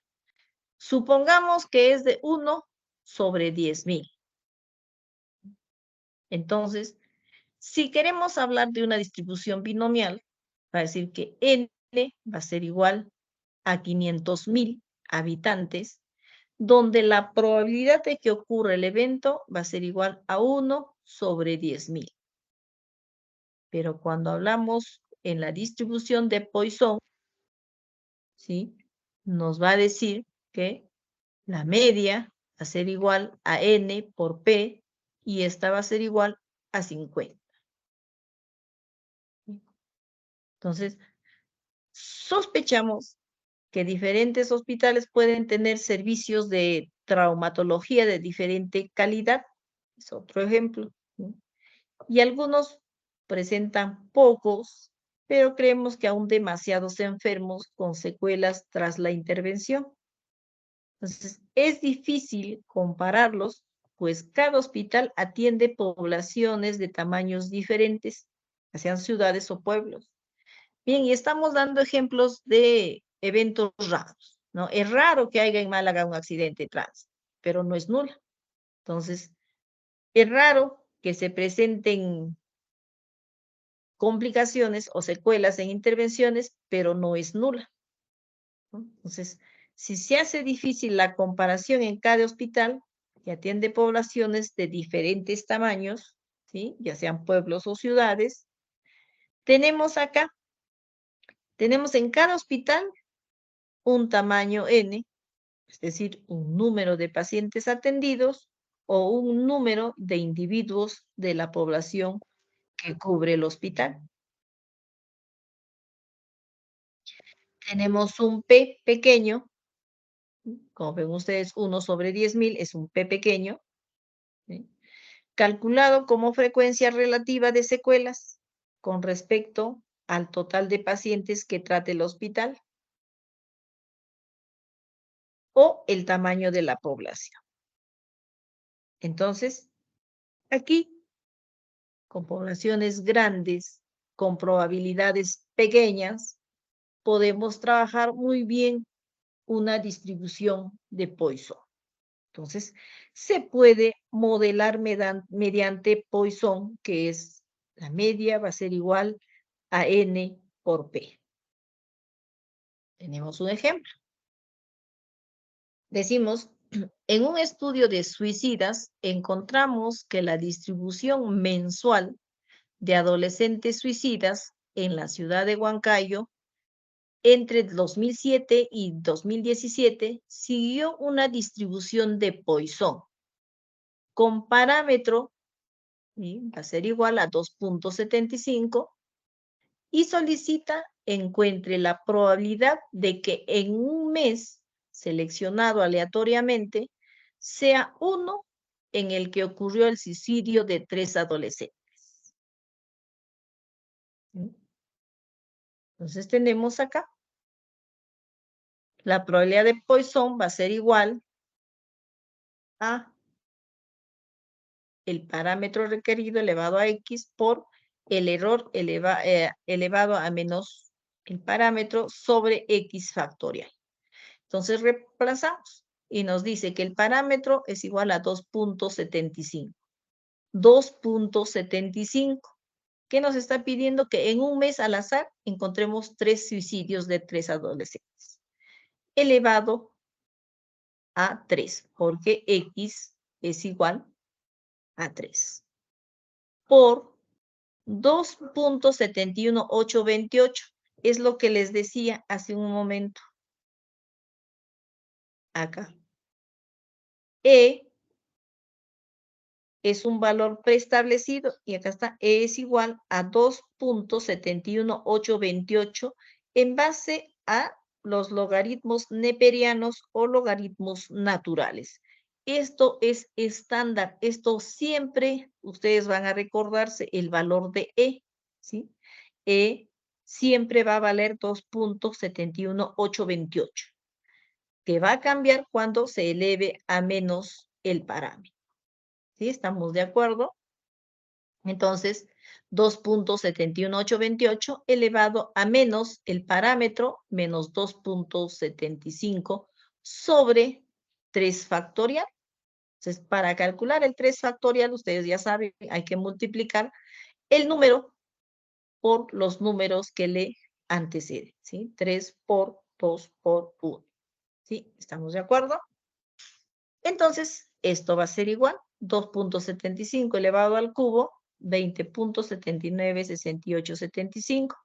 Supongamos que es de 1 sobre 10.000. Entonces, si queremos hablar de una distribución binomial, va a decir que n va a ser igual a 500.000 habitantes, donde la probabilidad de que ocurra el evento va a ser igual a 1 sobre 10.000. Pero cuando hablamos en la distribución de Poisson, ¿sí? Nos va a decir que la media va a ser igual a n por p y esta va a ser igual a 50. Entonces, sospechamos que diferentes hospitales pueden tener servicios de traumatología de diferente calidad. Es otro ejemplo, ¿no? Y algunos presentan pocos, pero creemos que aún demasiados enfermos con secuelas tras la intervención. Entonces, es difícil compararlos, pues cada hospital atiende poblaciones de tamaños diferentes, ya sean ciudades o pueblos. Bien, y estamos dando ejemplos de eventos raros, ¿no? Es raro que haya en Málaga un accidente de tránsito, pero no es nula. Entonces, es raro que se presenten complicaciones o secuelas en intervenciones, pero no es nula, ¿no? Entonces, si se hace difícil la comparación en cada hospital que atiende poblaciones de diferentes tamaños, ¿sí? Ya sean pueblos o ciudades, tenemos en cada hospital un tamaño n, es decir, un número de pacientes atendidos o un número de individuos de la población que cubre el hospital. Tenemos un P pequeño, como ven ustedes, 1 sobre 10.000 es un P pequeño, ¿sí? Calculado como frecuencia relativa de secuelas con respecto al total de pacientes que trate el hospital o el tamaño de la población. Entonces, aquí, con poblaciones grandes, con probabilidades pequeñas, podemos trabajar muy bien una distribución de Poisson. Entonces, se puede modelar mediante Poisson, que es la media va a ser igual a n por p. Tenemos un ejemplo. Decimos, en un estudio de suicidas, encontramos que la distribución mensual de adolescentes suicidas en la ciudad de Huancayo entre 2007 y 2017 siguió una distribución de Poisson con parámetro, ¿sí? Va a ser igual a 2.75 y solicita encuentre la probabilidad de que en un mes seleccionado aleatoriamente sea uno en el que ocurrió el suicidio de 3 adolescentes. ¿Sí? Entonces tenemos acá la probabilidad de Poisson va a ser igual a el parámetro requerido elevado a x por el error elevado a menos el parámetro sobre x factorial. Entonces reemplazamos y nos dice que el parámetro es igual a 2.75. 2.75. ¿Qué nos está pidiendo? Que en un mes al azar encontremos 3 suicidios de 3 adolescentes. Elevado a 3, porque x es igual a 3. Por 2.71828. Es lo que les decía hace un momento. Acá. E es un valor preestablecido y acá está, E es igual a 2.71828 en base a los logaritmos neperianos o logaritmos naturales. Esto es estándar, esto siempre ustedes van a recordarse el valor de E, ¿sí? E siempre va a valer 2.71828, que va a cambiar cuando se eleve a menos el parámetro. ¿Sí? ¿Estamos de acuerdo? Entonces, 2.71828 elevado a menos el parámetro menos 2.75 sobre 3 factorial. Entonces, para calcular el 3 factorial, ustedes ya saben, hay que multiplicar el número por los números que le anteceden, ¿sí? 3 por 2 por 1, ¿sí? ¿Estamos de acuerdo? Entonces, esto va a ser igual, 2.75 elevado al cubo, 20.796875,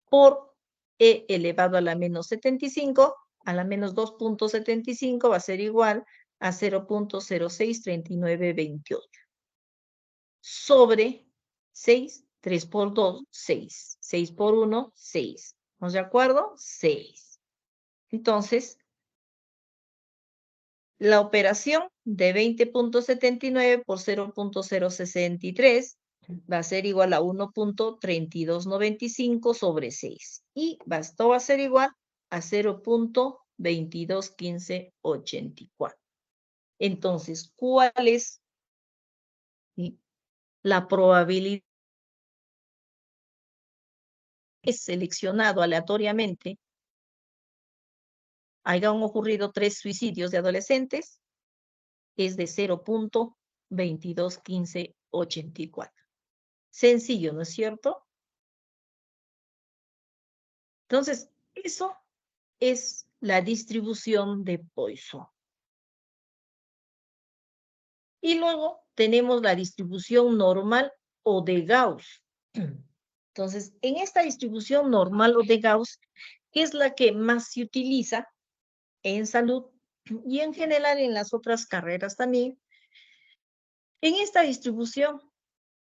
por e elevado a la menos 75, a la menos 2.75 va a ser igual a 0.063928, sobre 6, 3 por 2, 6, 6 por 1, 6. ¿Estamos de acuerdo? 6. Entonces, la operación de 20.79 por 0.063 va a ser igual a 1.3295 sobre 6. Y esto va a ser igual a 0.221584. Entonces, ¿cuál es la probabilidad? Es seleccionado aleatoriamente, hayan ocurrido 3 suicidios de adolescentes, es de 0.221584. Sencillo, ¿no es cierto? Entonces, eso es la distribución de Poisson. Y luego tenemos la distribución normal o de Gauss. Entonces, en esta distribución normal o de Gauss, que es la que más se utiliza en salud y en general en las otras carreras también, en esta distribución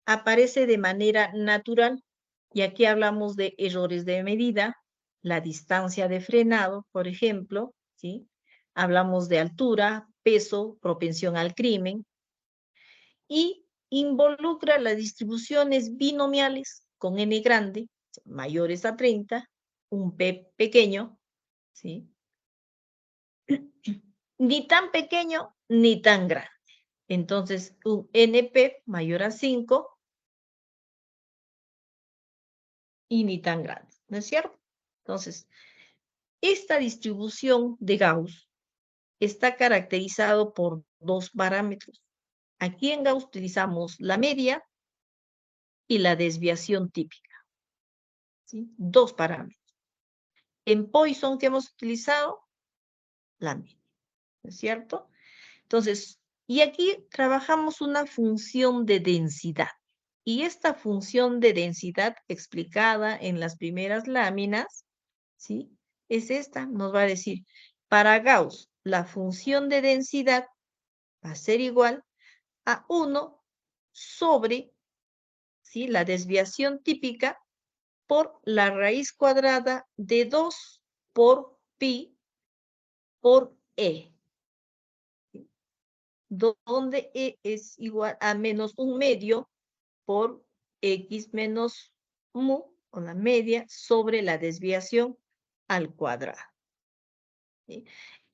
aparece de manera natural, y aquí hablamos de errores de medida, la distancia de frenado, por ejemplo, ¿sí? Hablamos de altura, peso, propensión al crimen, y involucra las distribuciones binomiales con n grande, mayores a 30, un p pequeño, ¿sí? Ni tan pequeño ni tan grande. Entonces, un NP mayor a 5 y ni tan grande, ¿no es cierto? Entonces, esta distribución de Gauss está caracterizado por 2 parámetros. Aquí en Gauss utilizamos la media y la desviación típica, ¿sí? 2 parámetros. En Poisson, ¿qué hemos utilizado? La media, ¿no es cierto? Entonces, y aquí trabajamos una función de densidad. Y esta función de densidad explicada en las primeras láminas, ¿sí? Es esta, nos va a decir, para Gauss, la función de densidad va a ser igual a 1 sobre, ¿sí? La desviación típica por la raíz cuadrada de 2 por pi por e, donde e es igual a menos 1/2 por x menos mu, o la media, sobre la desviación al cuadrado. ¿Sí?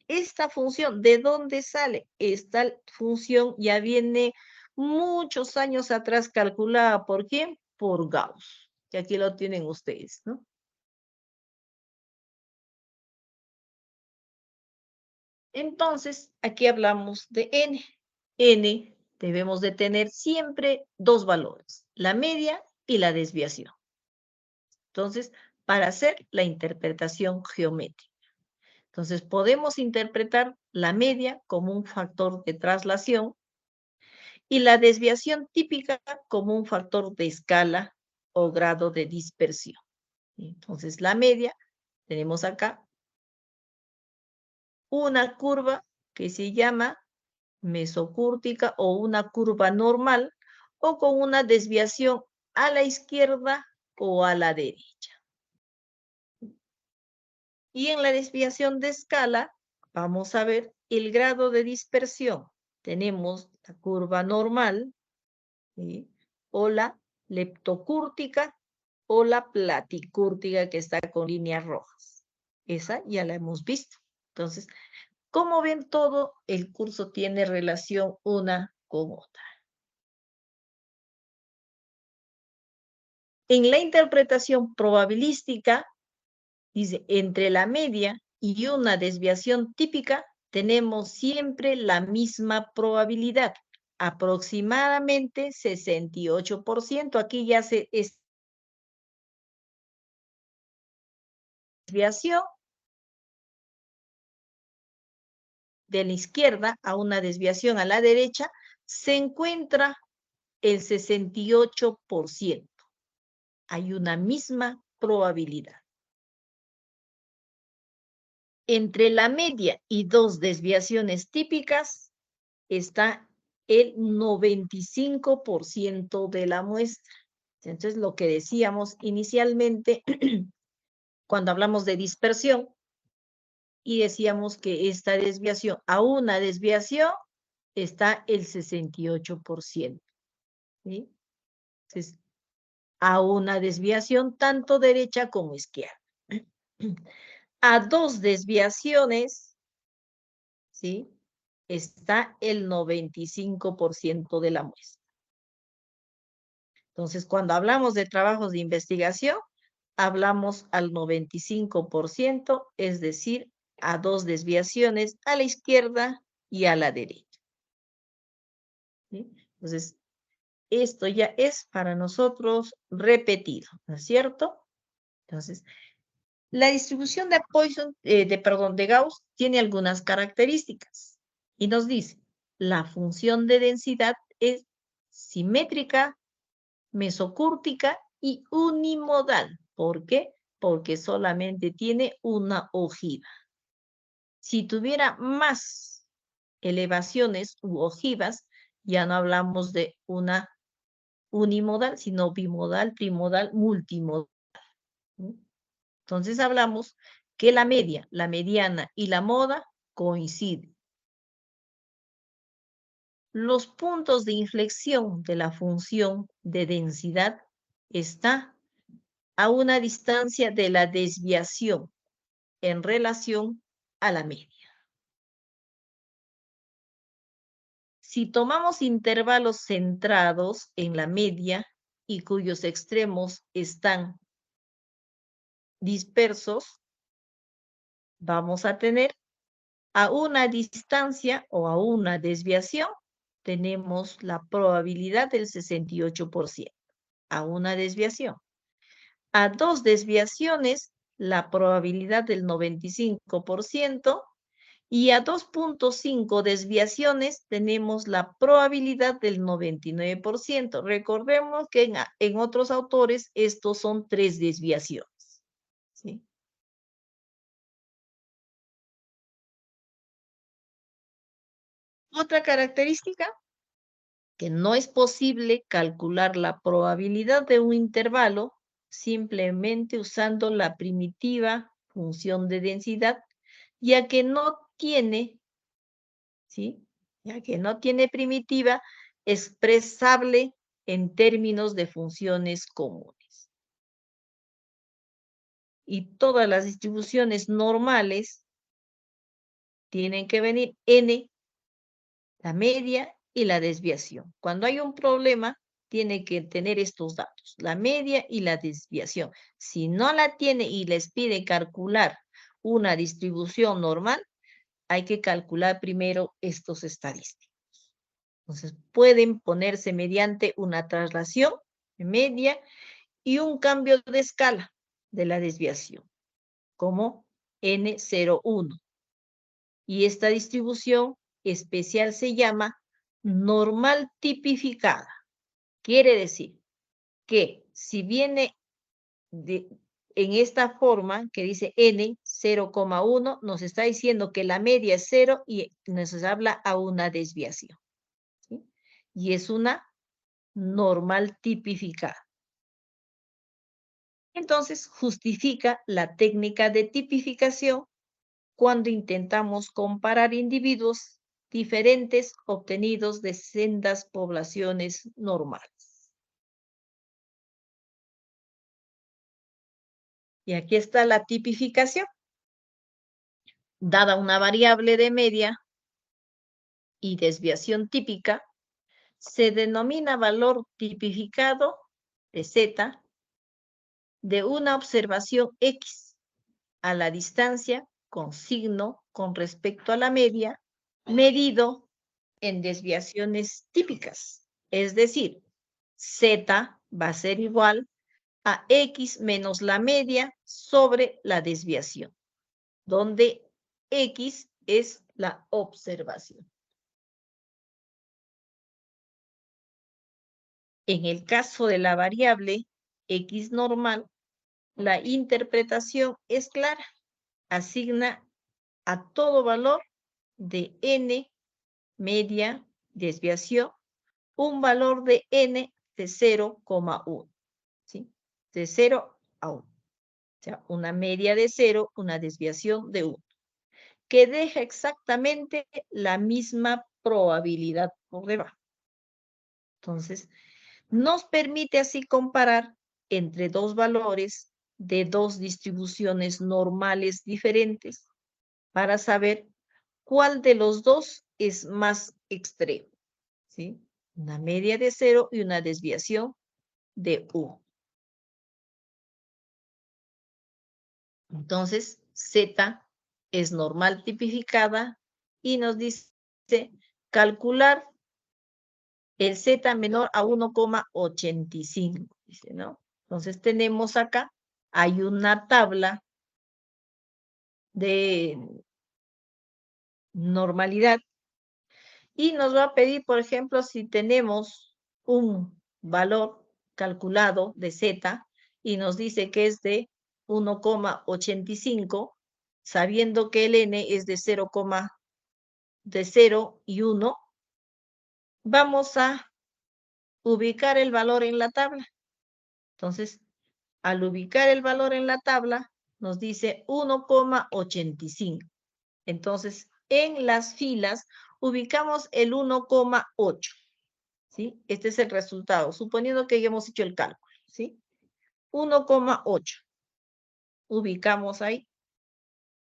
Esta función, ¿de dónde sale? Esta función ya viene muchos años atrás calculada. ¿Por quién? Por Gauss, que aquí lo tienen ustedes, ¿no? Entonces, aquí hablamos de n. N debemos de tener siempre 2 valores, la media y la desviación. Entonces, para hacer la interpretación geométrica. Entonces, podemos interpretar la media como un factor de traslación y la desviación típica como un factor de escala o grado de dispersión. Entonces, la media, tenemos acá una curva que se llama mesocúrtica o una curva normal o con una desviación a la izquierda o a la derecha. Y en la desviación de escala, vamos a ver el grado de dispersión. Tenemos la curva normal, ¿sí? O la leptocúrtica o la platicúrtica que está con líneas rojas. Esa ya la hemos visto. Entonces, como ven, todo el curso tiene relación una con otra. En la interpretación probabilística, dice, entre la media y una desviación típica, tenemos siempre la misma probabilidad, aproximadamente 68%. Aquí ya se es desviación de la izquierda a una desviación a la derecha, se encuentra el 68%. Hay una misma probabilidad. Entre la media y dos desviaciones típicas está el 95% de la muestra. Entonces, lo que decíamos inicialmente, cuando hablamos de dispersión, y decíamos que esta desviación, a una desviación, está el 68%. ¿Sí? Entonces, a una desviación tanto derecha como izquierda. A dos desviaciones, ¿sí? Está el 95% de la muestra. Entonces, cuando hablamos de trabajos de investigación, hablamos al 95%, es decir, a dos desviaciones, a la izquierda y a la derecha. ¿Sí? Entonces, esto ya es para nosotros repetido, ¿no es cierto? Entonces, la distribución de Poisson, de Gauss tiene algunas características y nos dice, la función de densidad es simétrica, mesocúrtica y unimodal. ¿Por qué? Porque solamente tiene una ojiva. Si tuviera más elevaciones u ojivas, ya no hablamos de una unimodal, sino bimodal, trimodal, multimodal. Entonces hablamos que la media, la mediana y la moda coinciden. Los puntos de inflexión de la función de densidad está a una distancia de la desviación en relación a la media. Si tomamos intervalos centrados en la media y cuyos extremos están dispersos, vamos a tener a una distancia o a una desviación, tenemos la probabilidad del 68%, a una desviación. A dos desviaciones, la probabilidad del 95%, y a 2.5 desviaciones tenemos la probabilidad del 99%. Recordemos que en otros autores estos son 3 desviaciones. ¿Sí? Otra característica, que no es posible calcular la probabilidad de un intervalo simplemente usando la primitiva función de densidad, ya que no tiene, ¿sí? Ya que no tiene primitiva expresable en términos de funciones comunes. Y todas las distribuciones normales tienen que venir n, la media y la desviación. Cuando hay un problema, tiene que tener estos datos, la media y la desviación. Si no la tiene y les pide calcular una distribución normal, hay que calcular primero estos estadísticos. Entonces, pueden ponerse mediante una traslación media y un cambio de escala de la desviación, como N01. Y esta distribución especial se llama normal tipificada. Quiere decir que si viene en esta forma que dice N 0,1, nos está diciendo que la media es 0 y nos habla a una desviación. ¿Sí? Y es una normal tipificada. Entonces, justifica la técnica de tipificación cuando intentamos comparar individuos diferentes obtenidos de sendas poblaciones normales. Y aquí está la tipificación. Dada una variable de media y desviación típica, se denomina valor tipificado de Z de una observación X a la distancia con signo con respecto a la media, medido en desviaciones típicas. Es decir, Z va a ser igual a X menos la media sobre la desviación, donde X es la observación. En el caso de la variable X normal, la interpretación es clara. Asigna a todo valor de n, media, desviación, un valor de n de 0,1, ¿sí? De 0 a 1. O sea, una media de 0, una desviación de 1, que deja exactamente la misma probabilidad por debajo. Entonces, nos permite así comparar entre dos valores de dos distribuciones normales diferentes para saber cuál de los dos es más extremo, ¿sí? Una media de 0 y una desviación de 1. Entonces, Z es normal tipificada y nos dice calcular el Z menor a 1,85, dice, ¿no? Entonces tenemos acá, hay una tabla de normalidad y nos va a pedir, por ejemplo, si tenemos un valor calculado de Z y nos dice que es de 1,85, sabiendo que el N es de 0 y 1, vamos a ubicar el valor en la tabla. Entonces, al ubicar el valor en la tabla, nos dice 1,85. Entonces, en las filas ubicamos el 1,8. ¿Sí? Este es el resultado, suponiendo que ya hemos hecho el cálculo. ¿Sí? 1,8. Ubicamos ahí.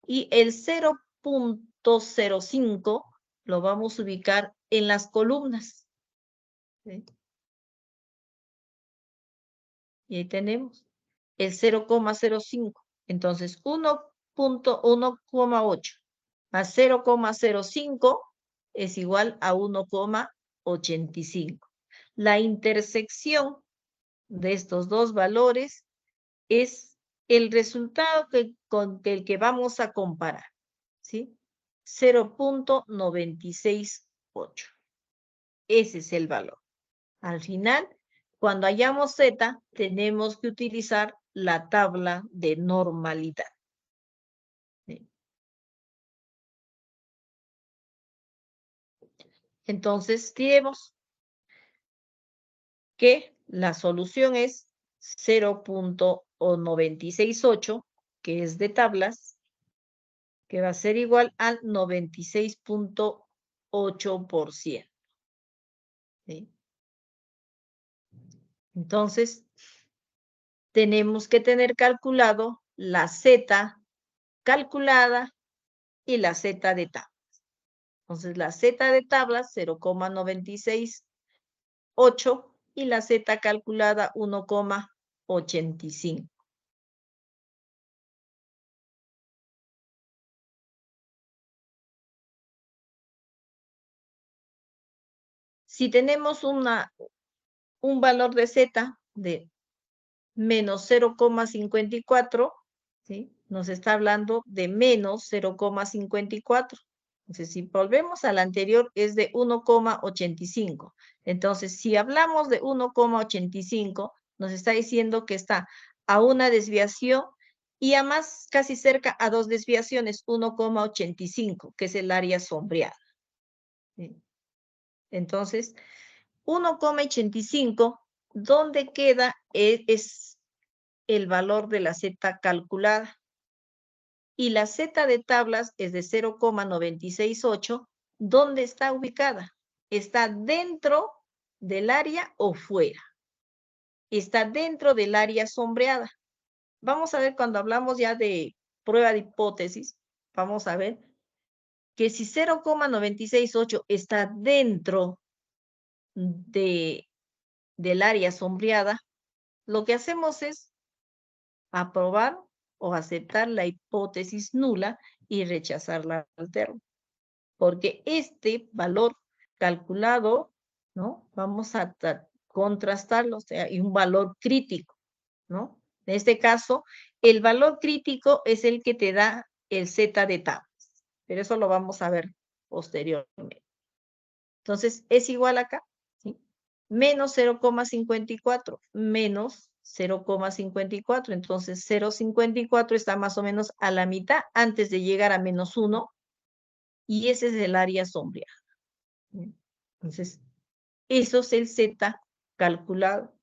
Y el 0,05 lo vamos a ubicar en las columnas. ¿Sí? Y ahí tenemos el 0,05. Entonces, 1,8 más 0,05 es igual a 1,85. La intersección de estos dos valores es el resultado con el que vamos a comparar, ¿sí? 0,968. Ese es el valor. Al final, cuando hayamos Z, tenemos que utilizar la tabla de normalidad. ¿Sí? Entonces, tenemos que la solución es 0,968, que es de tablas, que va a ser igual al 96,8%. ¿Sí? Entonces, tenemos que tener calculado la Z calculada y la Z de tablas. Entonces, la Z de tablas, 0,968 y la Z calculada, 1,85. Si tenemos un valor de Z de menos 0,54, ¿sí? Nos está hablando de menos 0,54. Entonces, si volvemos al anterior, es de 1,85. Entonces, si hablamos de 1,85, nos está diciendo que está a una desviación y a más, casi cerca a dos desviaciones, 1,85, que es el área sombreada. ¿Sí? Entonces, 1,85, ¿dónde queda? Es el valor de la Z calculada. Y la Z de tablas es de 0,968. ¿Dónde está ubicada? ¿Está dentro del área o fuera? Está dentro del área sombreada. Vamos a ver cuando hablamos ya de prueba de hipótesis, vamos a ver que si 0,968 está dentro del área sombreada, lo que hacemos es aprobar o aceptar la hipótesis nula y rechazar la alterna. Porque este valor calculado, ¿no? Vamos a contrastarlo, o sea, y un valor crítico, ¿no? En este caso, el valor crítico es el que te da el Z de tablas, pero eso lo vamos a ver posteriormente. Entonces, es igual acá, ¿sí? Menos 0,54, menos 0,54, entonces 0,54 está más o menos a la mitad antes de llegar a menos 1, y ese es el área sombreada. Entonces, eso es el Z calculado.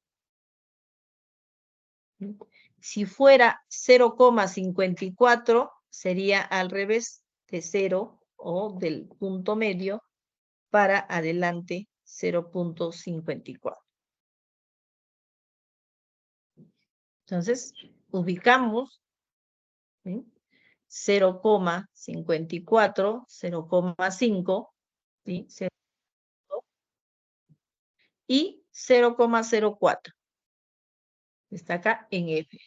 Si fuera 0,54, sería al revés de 0 o del punto medio para adelante 0,54. Entonces, ubicamos, ¿sí? 0,54, 0,5, ¿sí? Y 0,04. Está acá en F.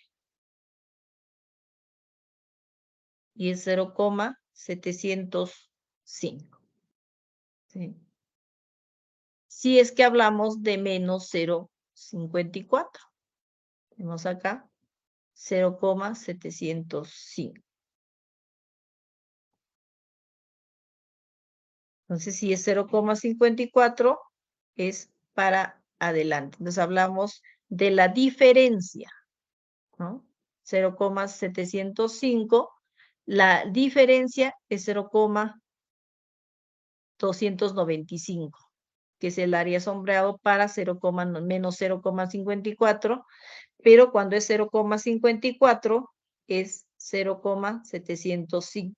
Y es 0,705. ¿Sí? Si es que hablamos de menos 0,54. Tenemos acá 0,705. Entonces, si es 0,54, es para adelante. Entonces, hablamos de la diferencia, ¿no? 0,705. La diferencia es 0,295, que es el área sombreado para menos 0,54, pero cuando es 0,54 es 0,705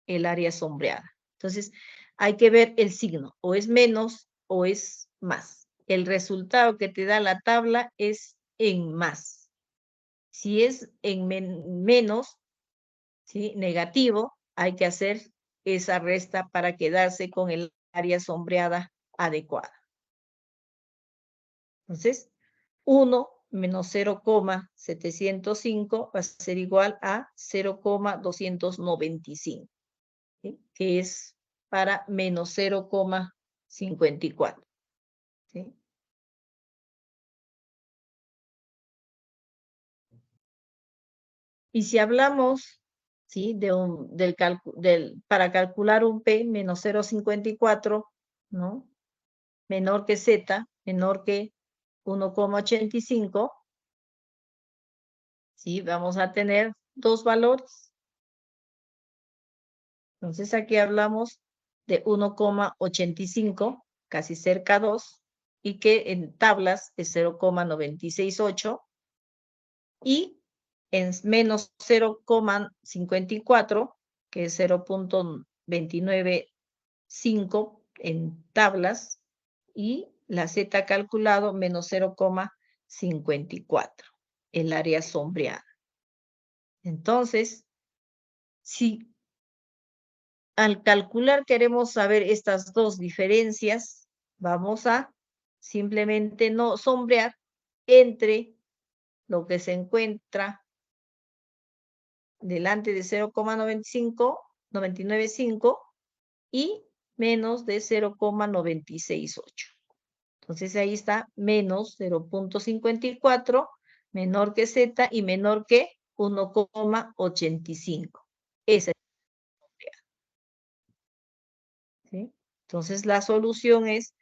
el área sombreada. Entonces, hay que ver el signo, o es menos o es más. El resultado que te da la tabla es en más. Si es en menos, ¿sí? Negativo, hay que hacer esa resta para quedarse con el área sombreada adecuada. Entonces, 1 menos 0,705 va a ser igual a 0,295, ¿sí? Que es para menos 0,54. ¿Sí? Y si hablamos, ¿sí? Para calcular un P menos 0,54, ¿no? Menor que Z, menor que 1,85, ¿sí? Vamos a tener dos valores. Entonces aquí hablamos de 1,85, casi cerca a 2, y que en tablas es 0,968, y en menos 0,54, que es 0,295 en tablas, y la Z calculado menos 0,54, el área sombreada. Entonces, si al calcular queremos saber estas dos diferencias, vamos a simplemente no sombrear entre lo que se encuentra delante de 0,995 y menos de 0,968. Entonces ahí está menos 0,54, menor que Z y menor que 1,85. Esa es la sombreada. ¿Sí? Entonces la solución es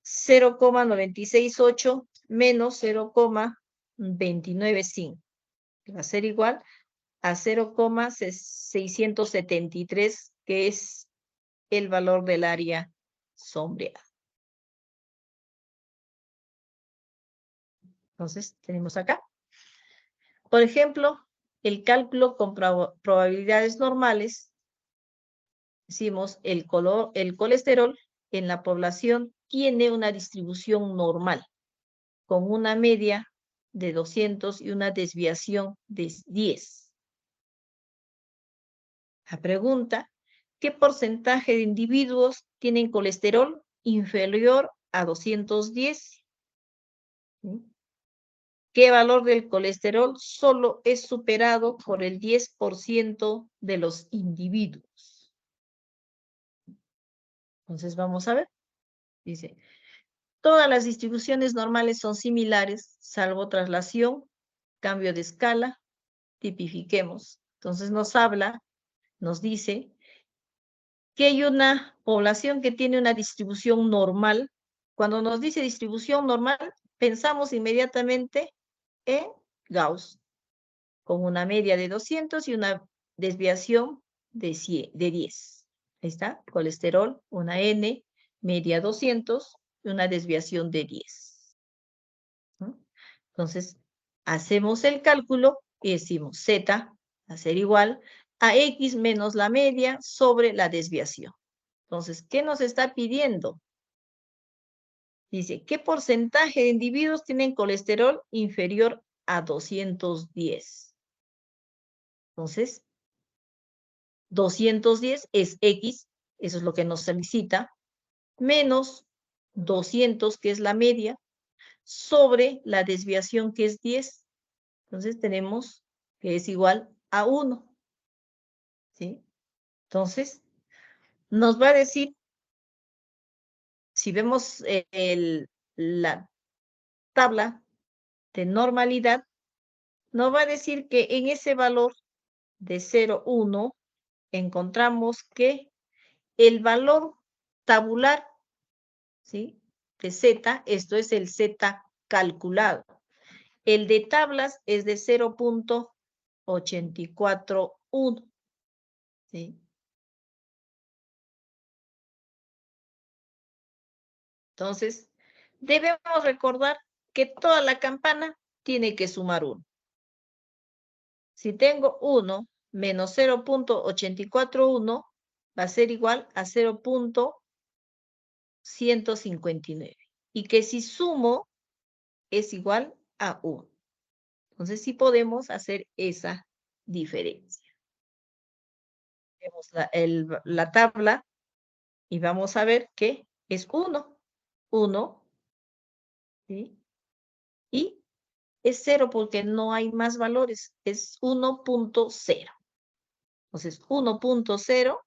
0,968 menos 0,295. Va a ser igual a 0,673, que es el valor del área sombreada. Entonces, tenemos acá. Por ejemplo, el cálculo con probabilidades normales. Decimos, el colesterol en la población tiene una distribución normal, con una media de 200 y una desviación de 10. La pregunta: ¿qué porcentaje de individuos tienen colesterol inferior a 210? ¿Sí? ¿qué valor del colesterol solo es superado por el 10% de los individuos? Entonces vamos a ver. Dice, todas las distribuciones normales son similares, salvo traslación, cambio de escala, tipifiquemos. Entonces nos dice que hay una población que tiene una distribución normal. Cuando nos dice distribución normal, pensamos inmediatamente en Gauss, con una media de 200 y una desviación de 10. Ahí está, colesterol, una N, media 200 y una desviación de 10. ¿No? Entonces, hacemos el cálculo y decimos Z va a ser igual a X menos la media sobre la desviación. Entonces, ¿qué nos está pidiendo? Dice, ¿qué porcentaje de individuos tienen colesterol inferior a 210? Entonces, 210 es X, eso es lo que nos solicita, menos 200, que es la media, sobre la desviación, que es 10. Entonces, tenemos que es igual a 1. ¿Sí? Entonces, nos va a decir, si vemos la tabla de normalidad, nos va a decir que en ese valor de 0,1 encontramos que el valor tabular, ¿sí?, de Z, esto es el Z calculado. El de tablas es de 0,841. ¿Sí? Entonces, debemos recordar que toda la campana tiene que sumar 1. Si tengo 1 menos 0,841, va a ser igual a 0,159. Y que si sumo, es igual a 1. Entonces, sí podemos hacer esa diferencia. Vemos la tabla y vamos a ver que es 1. 1, ¿sí? Y es 0 porque no hay más valores, es 1.0. Entonces, 1.0,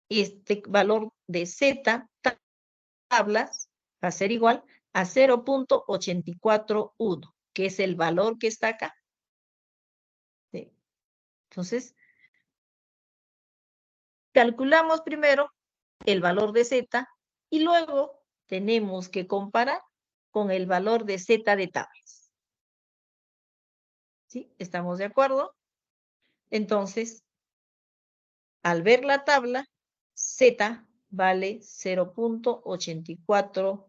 este valor de Z tablas va a ser igual a 0.841, que es el valor que está acá. ¿Sí? Entonces, calculamos primero el valor de Z y luego tenemos que comparar con el valor de Z de tablas. ¿Sí? ¿Estamos de acuerdo? Entonces, al ver la tabla, Z vale 0.841.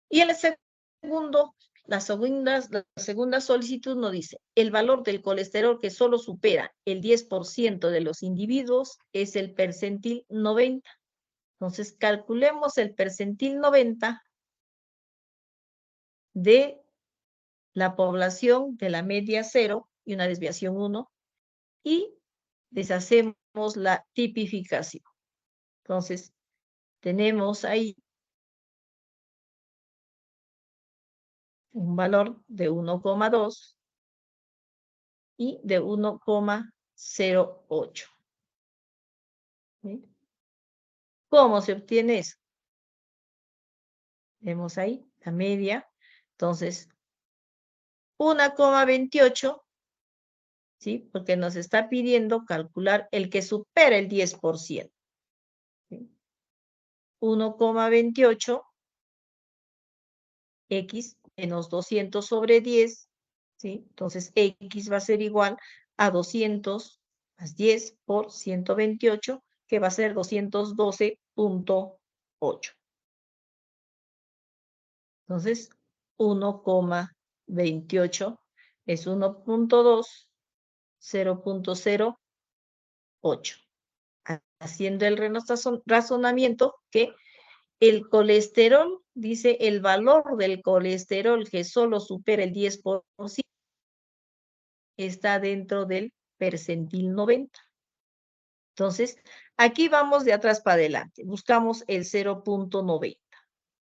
Y el la segunda solicitud nos dice, el valor del colesterol que solo supera el 10% de los individuos es el percentil 90. Entonces, calculemos el percentil 90 de la población de la media 0 y una desviación 1 y deshacemos la tipificación. Entonces, tenemos ahí un valor de 1,2 y de 1,08. ¿Sí? ¿Cómo se obtiene eso? Vemos ahí la media. Entonces, 1,28, ¿sí? Porque nos está pidiendo calcular el que supera el 10%. ¿Sí? 1,28 X menos 200 sobre 10, ¿sí? Entonces, X va a ser igual a 200 más 10 por 128, que va a ser 212.8. Entonces, 1,28 es 1.2, 0.08. Haciendo el razonamiento que el colesterol, dice, el valor del colesterol que solo supera el 10% está dentro del percentil 90. Entonces, Aquí vamos de atrás para adelante. Buscamos el 0.90.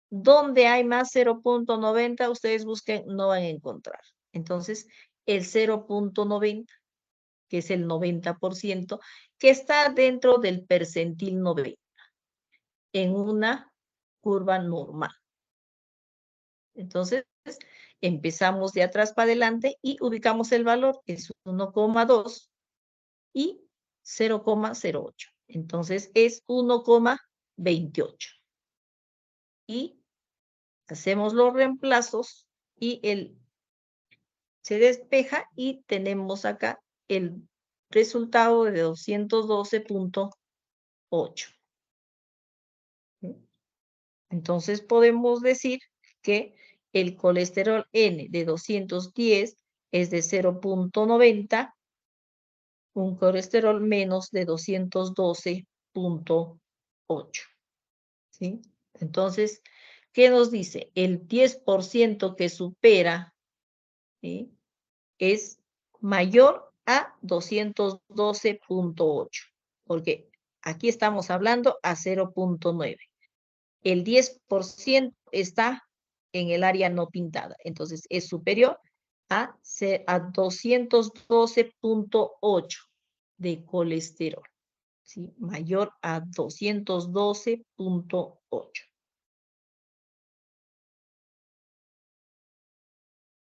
Donde hay más 0.90, ustedes busquen, no van a encontrar. Entonces, el 0.90, que es el 90%, que está dentro del percentil 90, en una curva normal. Entonces, empezamos de atrás para adelante y ubicamos el valor, que es 1,2 y 0,08. Entonces, es 1,28. Y hacemos los reemplazos y se despeja y tenemos acá el resultado de 212.8. Entonces podemos decir que el colesterol N de 210 es de 0.90, un colesterol menos de 212.8. ¿Sí? Entonces, ¿qué nos dice? El 10% que supera, ¿sí?, es mayor a 212.8, porque aquí estamos hablando a 0.9. El 10% está en el área no pintada, entonces es superior a 212.8 de colesterol, ¿sí? Mayor a 212.8.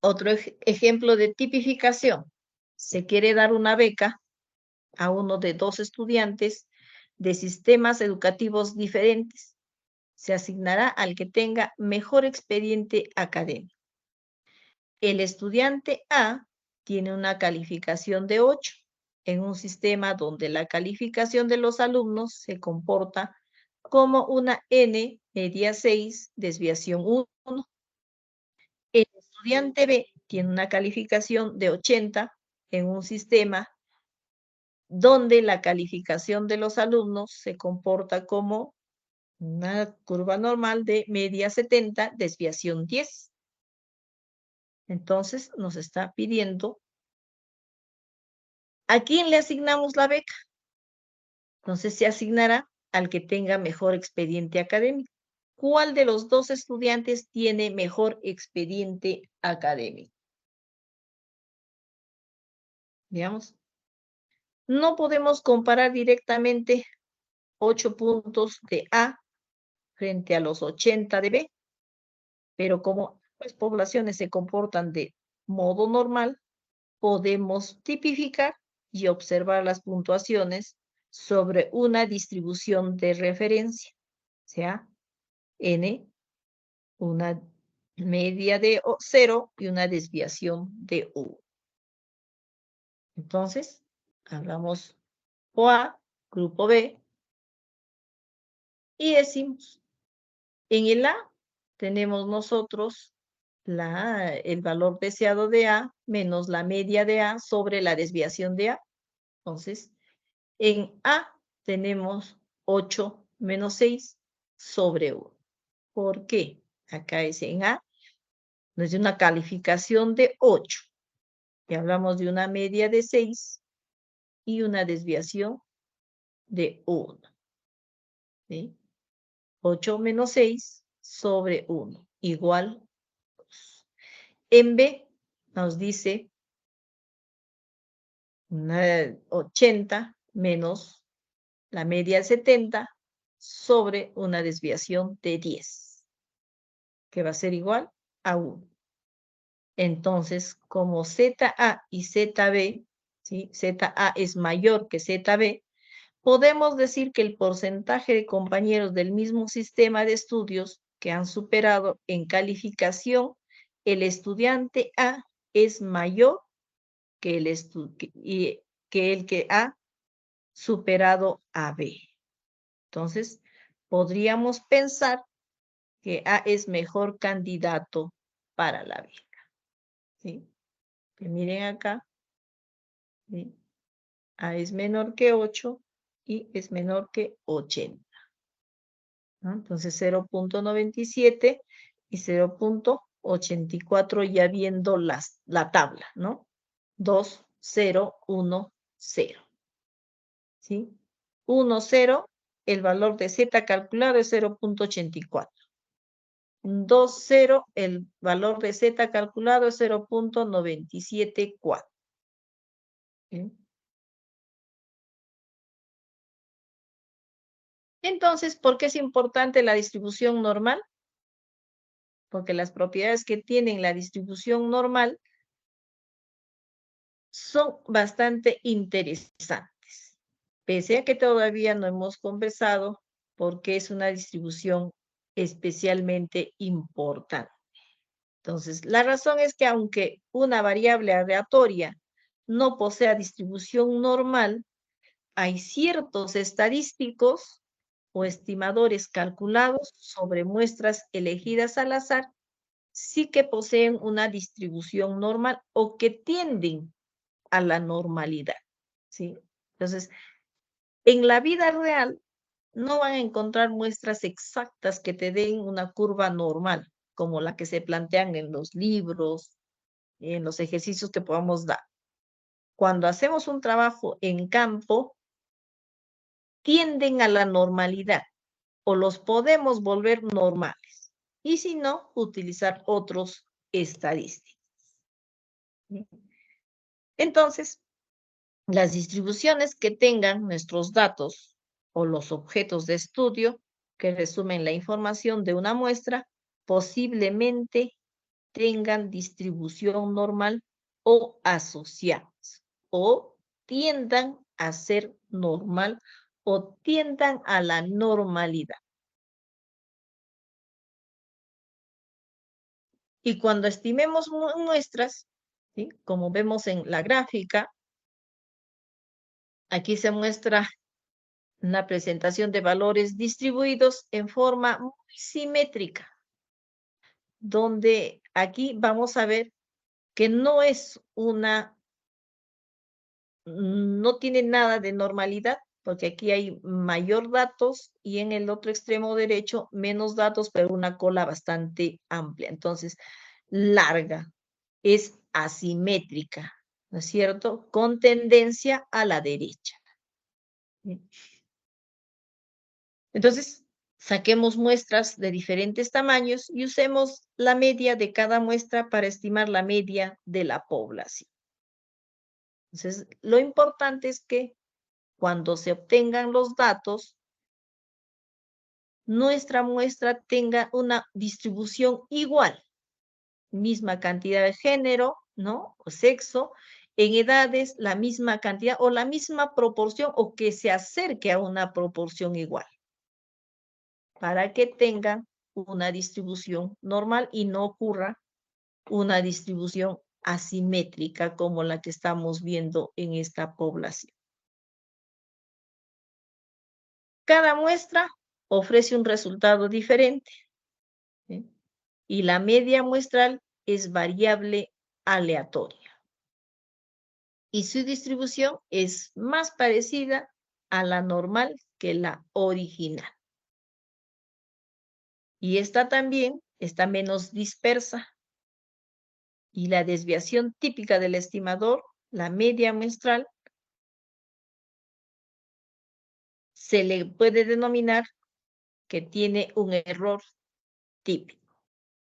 Otro ejemplo de tipificación. Se quiere dar una beca a uno de 2 estudiantes de sistemas educativos diferentes. Se asignará al que tenga mejor expediente académico. El estudiante A tiene una calificación de 8 en un sistema donde la calificación de los alumnos se comporta como una N media 6, desviación 1. El estudiante B tiene una calificación de 80 en un sistema donde la calificación de los alumnos se comporta como una curva normal de media 70, desviación 10. Entonces nos está pidiendo ¿a quién le asignamos la beca? Entonces se asignará al que tenga mejor expediente académico. ¿Cuál de los 2 estudiantes tiene mejor expediente académico? Veamos. No podemos comparar directamente 8 puntos de A frente a los 80 de B, pero como las poblaciones se comportan de modo normal, podemos tipificar y observar las puntuaciones sobre una distribución de referencia, o sea, N, una media de 0 y una desviación de 1. Entonces, hablamos OA, grupo B, y decimos, en el A tenemos nosotros el valor deseado de A menos la media de A sobre la desviación de A. Entonces, en A tenemos 8 menos 6 sobre 1. ¿Por qué? Acá es en A, nos da una calificación de 8. Y hablamos de una media de 6 y una desviación de 1. ¿Sí? 8 menos 6 sobre 1, igual 2. En B nos dice 80 menos la media de 70 sobre una desviación de 10, que va a ser igual a 1. Entonces, como ZA y ZB, ¿sí?, ZA es mayor que ZB, podemos decir que el porcentaje de compañeros del mismo sistema de estudios que han superado en calificación el estudiante A es mayor que el que ha superado a B. Entonces, podríamos pensar que A es mejor candidato para la beca. ¿Sí? Que miren acá. ¿Sí? A es menor que 8 y es menor que 80. ¿No? Entonces 0.97 y 0.84 ya viendo la tabla, ¿no? 2, 0, 1, 0. ¿Sí? 1, 0, el valor de z calculado es 0.84. 2, 0, el valor de z calculado es 0.974. ¿Sí? Entonces, ¿por qué es importante la distribución normal? Porque las propiedades que tienen la distribución normal son bastante interesantes. Pese a que todavía no hemos conversado porque es una distribución especialmente importante. Entonces, la razón es que aunque una variable aleatoria no posea distribución normal, hay ciertos estadísticos o estimadores calculados sobre muestras elegidas al azar, sí que poseen una distribución normal o que tienden a la normalidad, ¿sí? Entonces, en la vida real no van a encontrar muestras exactas que te den una curva normal, como la que se plantean en los libros, en los ejercicios que podamos dar. Cuando hacemos un trabajo en campo, tienden a la normalidad o los podemos volver normales. Y si no, utilizar otros estadísticos. Entonces, las distribuciones que tengan nuestros datos o los objetos de estudio que resumen la información de una muestra, posiblemente tengan distribución normal o asociadas, o tiendan a ser normal o tiendan a la normalidad. Y cuando estimemos muestras, ¿sí? Como vemos en la gráfica, aquí se muestra una presentación de valores distribuidos en forma muy simétrica, donde aquí vamos a ver que no es no tiene nada de normalidad, porque aquí hay mayor datos y en el otro extremo derecho menos datos, pero una cola bastante amplia. Entonces, larga, es asimétrica, ¿no es cierto? Con tendencia a la derecha. Entonces, saquemos muestras de diferentes tamaños y usemos la media de cada muestra para estimar la media de la población. Entonces, lo importante es que cuando se obtengan los datos, nuestra muestra tenga una distribución igual, misma cantidad de género, ¿no? O sexo, en edades la misma cantidad o la misma proporción o que se acerque a una proporción igual, para que tengan una distribución normal y no ocurra una distribución asimétrica como la que estamos viendo en esta población. Cada muestra ofrece un resultado diferente, ¿sí? Y la media muestral es variable aleatoria. Y su distribución es más parecida a la normal que la original. Y esta también está menos dispersa. Y la desviación típica del estimador, la media muestral, se le puede denominar que tiene un error típico,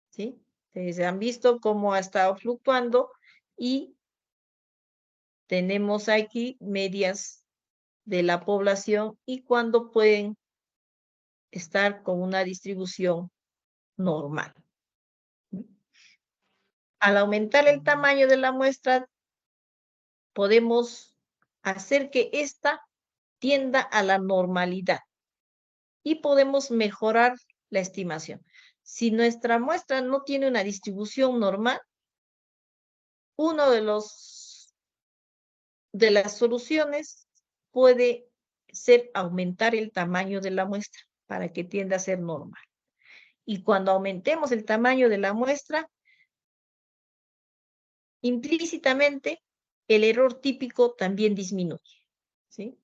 ¿sí? Ustedes han visto cómo ha estado fluctuando y tenemos aquí medias de la población y cuándo pueden estar con una distribución normal. Al aumentar el tamaño de la muestra, podemos hacer que ésta tienda a la normalidad y podemos mejorar la estimación. Si nuestra muestra no tiene una distribución normal, uno de las soluciones puede ser aumentar el tamaño de la muestra para que tienda a ser normal. Y cuando aumentemos el tamaño de la muestra, implícitamente el error típico también disminuye, ¿sí?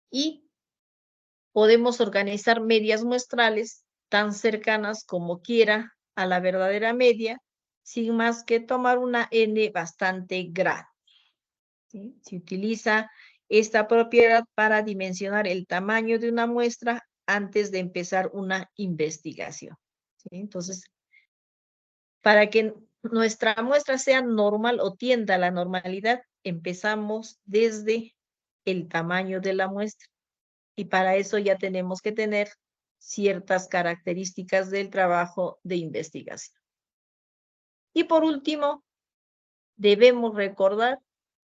Y podemos organizar medias muestrales tan cercanas como quiera a la verdadera media, sin más que tomar una n bastante grande. ¿sí? Se utiliza esta propiedad para dimensionar el tamaño de una muestra antes de empezar una investigación, ¿sí? Entonces, para que nuestra muestra sea normal o tienda a la normalidad, empezamos desde el tamaño de la muestra. Y para eso ya tenemos que tener ciertas características del trabajo de investigación. Y por último, debemos recordar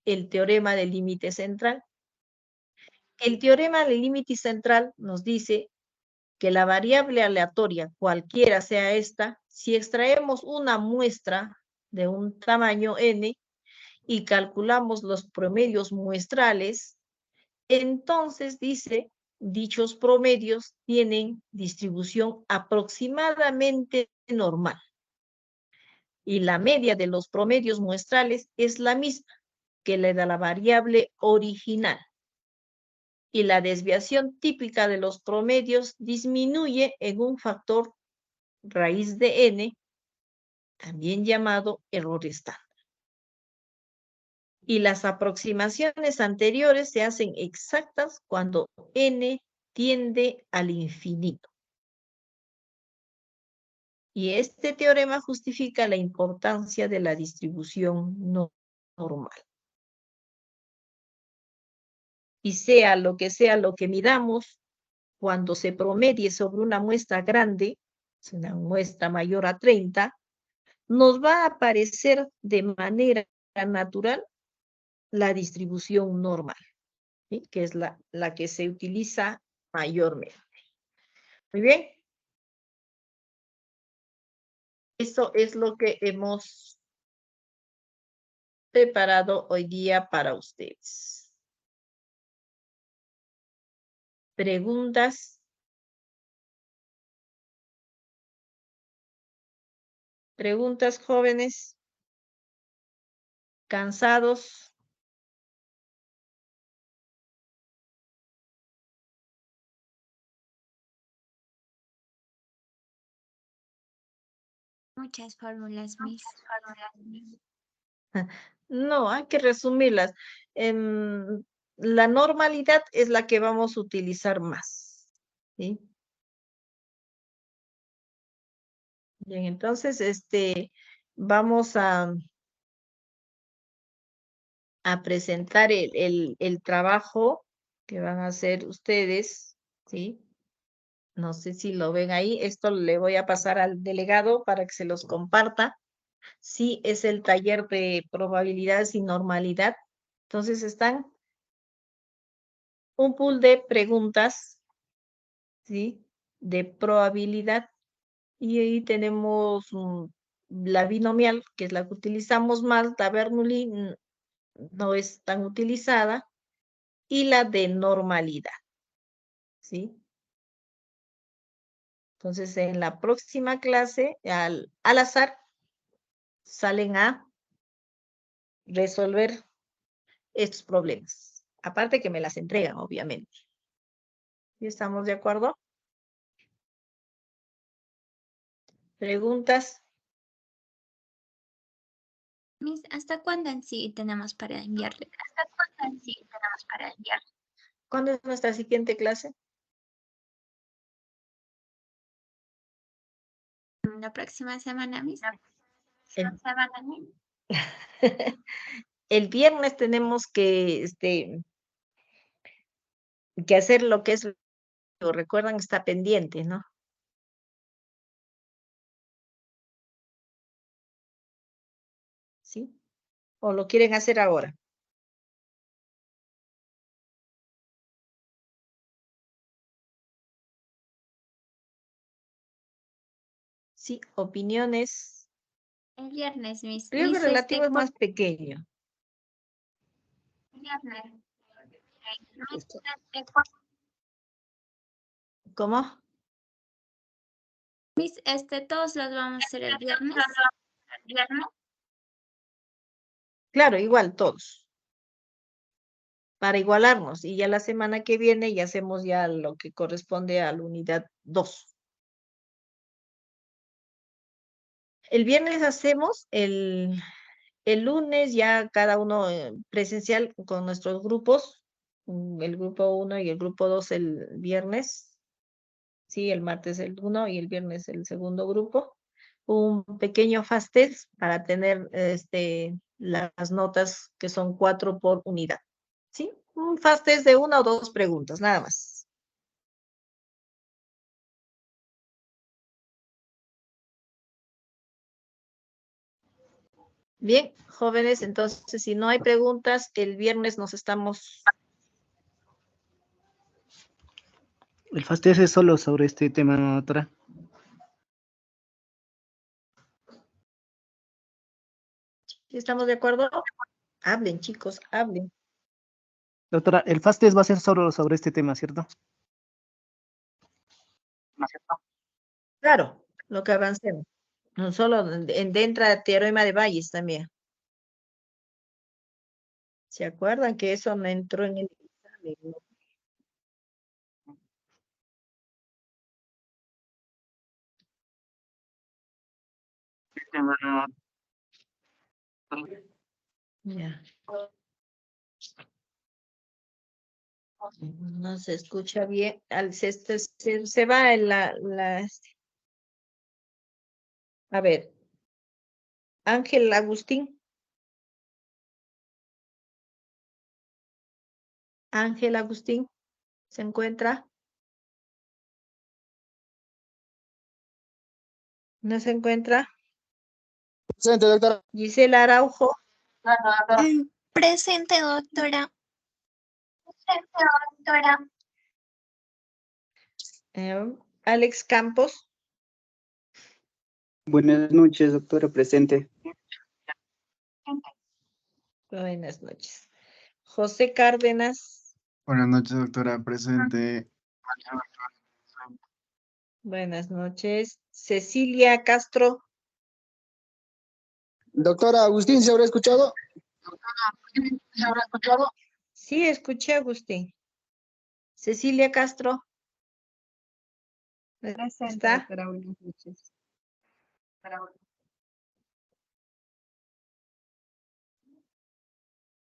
el teorema del límite central. El teorema del límite central nos dice que la variable aleatoria, cualquiera sea esta, si extraemos una muestra de un tamaño n y calculamos los promedios muestrales, entonces dice, dichos promedios tienen distribución aproximadamente normal. Y la media de los promedios muestrales es la misma que la de la variable original. Y la desviación típica de los promedios disminuye en un factor raíz de n, también llamado error estándar. Y las aproximaciones anteriores se hacen exactas cuando n tiende al infinito. Y este teorema justifica la importancia de la distribución normal. Y sea lo que midamos, cuando se promedie sobre una muestra grande, una muestra mayor a 30, nos va a aparecer de manera natural la distribución normal, ¿sí? Que es la que se utiliza mayormente. Muy bien. Eso es lo que hemos preparado hoy día para ustedes. ¿Preguntas? ¿Preguntas, jóvenes? ¿Cansados? Muchas fórmulas, Miss. No, hay que resumirlas. La normalidad es la que vamos a utilizar más, ¿sí? Bien, entonces, vamos a presentar el trabajo que van a hacer ustedes, ¿sí? No sé si lo ven ahí. Esto le voy a pasar al delegado para que se los comparta. Sí, es el taller de probabilidades y normalidad. Entonces están un pool de preguntas, ¿sí? De probabilidad. Y ahí tenemos la binomial, que es la que utilizamos más. La Bernoulli no es tan utilizada. Y la de normalidad, ¿sí? Entonces, en la próxima clase, al azar, salen a resolver estos problemas. Aparte que me las entregan, obviamente. ¿Sí estamos de acuerdo? ¿Preguntas? Miss, ¿hasta cuándo en sí tenemos para enviarle? ¿Cuándo es nuestra siguiente clase? La próxima semana, Miss. El, el viernes tenemos que hacer lo que es, lo recuerdan, está pendiente, ¿no? ¿Sí? ¿O lo quieren hacer ahora? Sí, opiniones. El viernes, Miss. Creo que Miss, relativo es más pequeño. ¿Cómo? Miss, todos los vamos a hacer el viernes. Claro, igual todos. Para igualarnos. Y ya la semana que viene ya hacemos ya lo que corresponde a la unidad 2. El viernes hacemos El lunes ya cada uno presencial con nuestros grupos, el grupo 1 y el grupo 2 el viernes, sí, el martes el 1 y el viernes el segundo grupo. Un pequeño fast test para tener las notas que son 4 por unidad. ¿Sí? Un fast test de 1 o 2 preguntas, nada más. Bien, jóvenes, entonces si no hay preguntas, el viernes nos estamos... El FASTES es solo sobre este tema, doctora. ¿Sí estamos de acuerdo? Hablen, chicos, hablen. Doctora, el FASTES va a ser solo sobre este tema, ¿cierto? Claro, lo que avancemos. No solo dentro de Teorema de Bayes también. ¿Se acuerdan que eso no entró en el examen? ¿No? Ya. No se escucha bien. Se va en a ver. Ángel Agustín. Ángel Agustín. ¿Se encuentra? ¿No se encuentra? Presente, doctora. Gisela Araujo. Presente, doctora. Alex Campos. Buenas noches, doctora, presente. Buenas noches. José Cárdenas. Buenas noches, doctora, presente. Buenas noches. Cecilia Castro. Doctora Agustín, ¿se habrá escuchado? Sí, escuché, Agustín. Cecilia Castro. ¿Está? Doctora, buenas noches.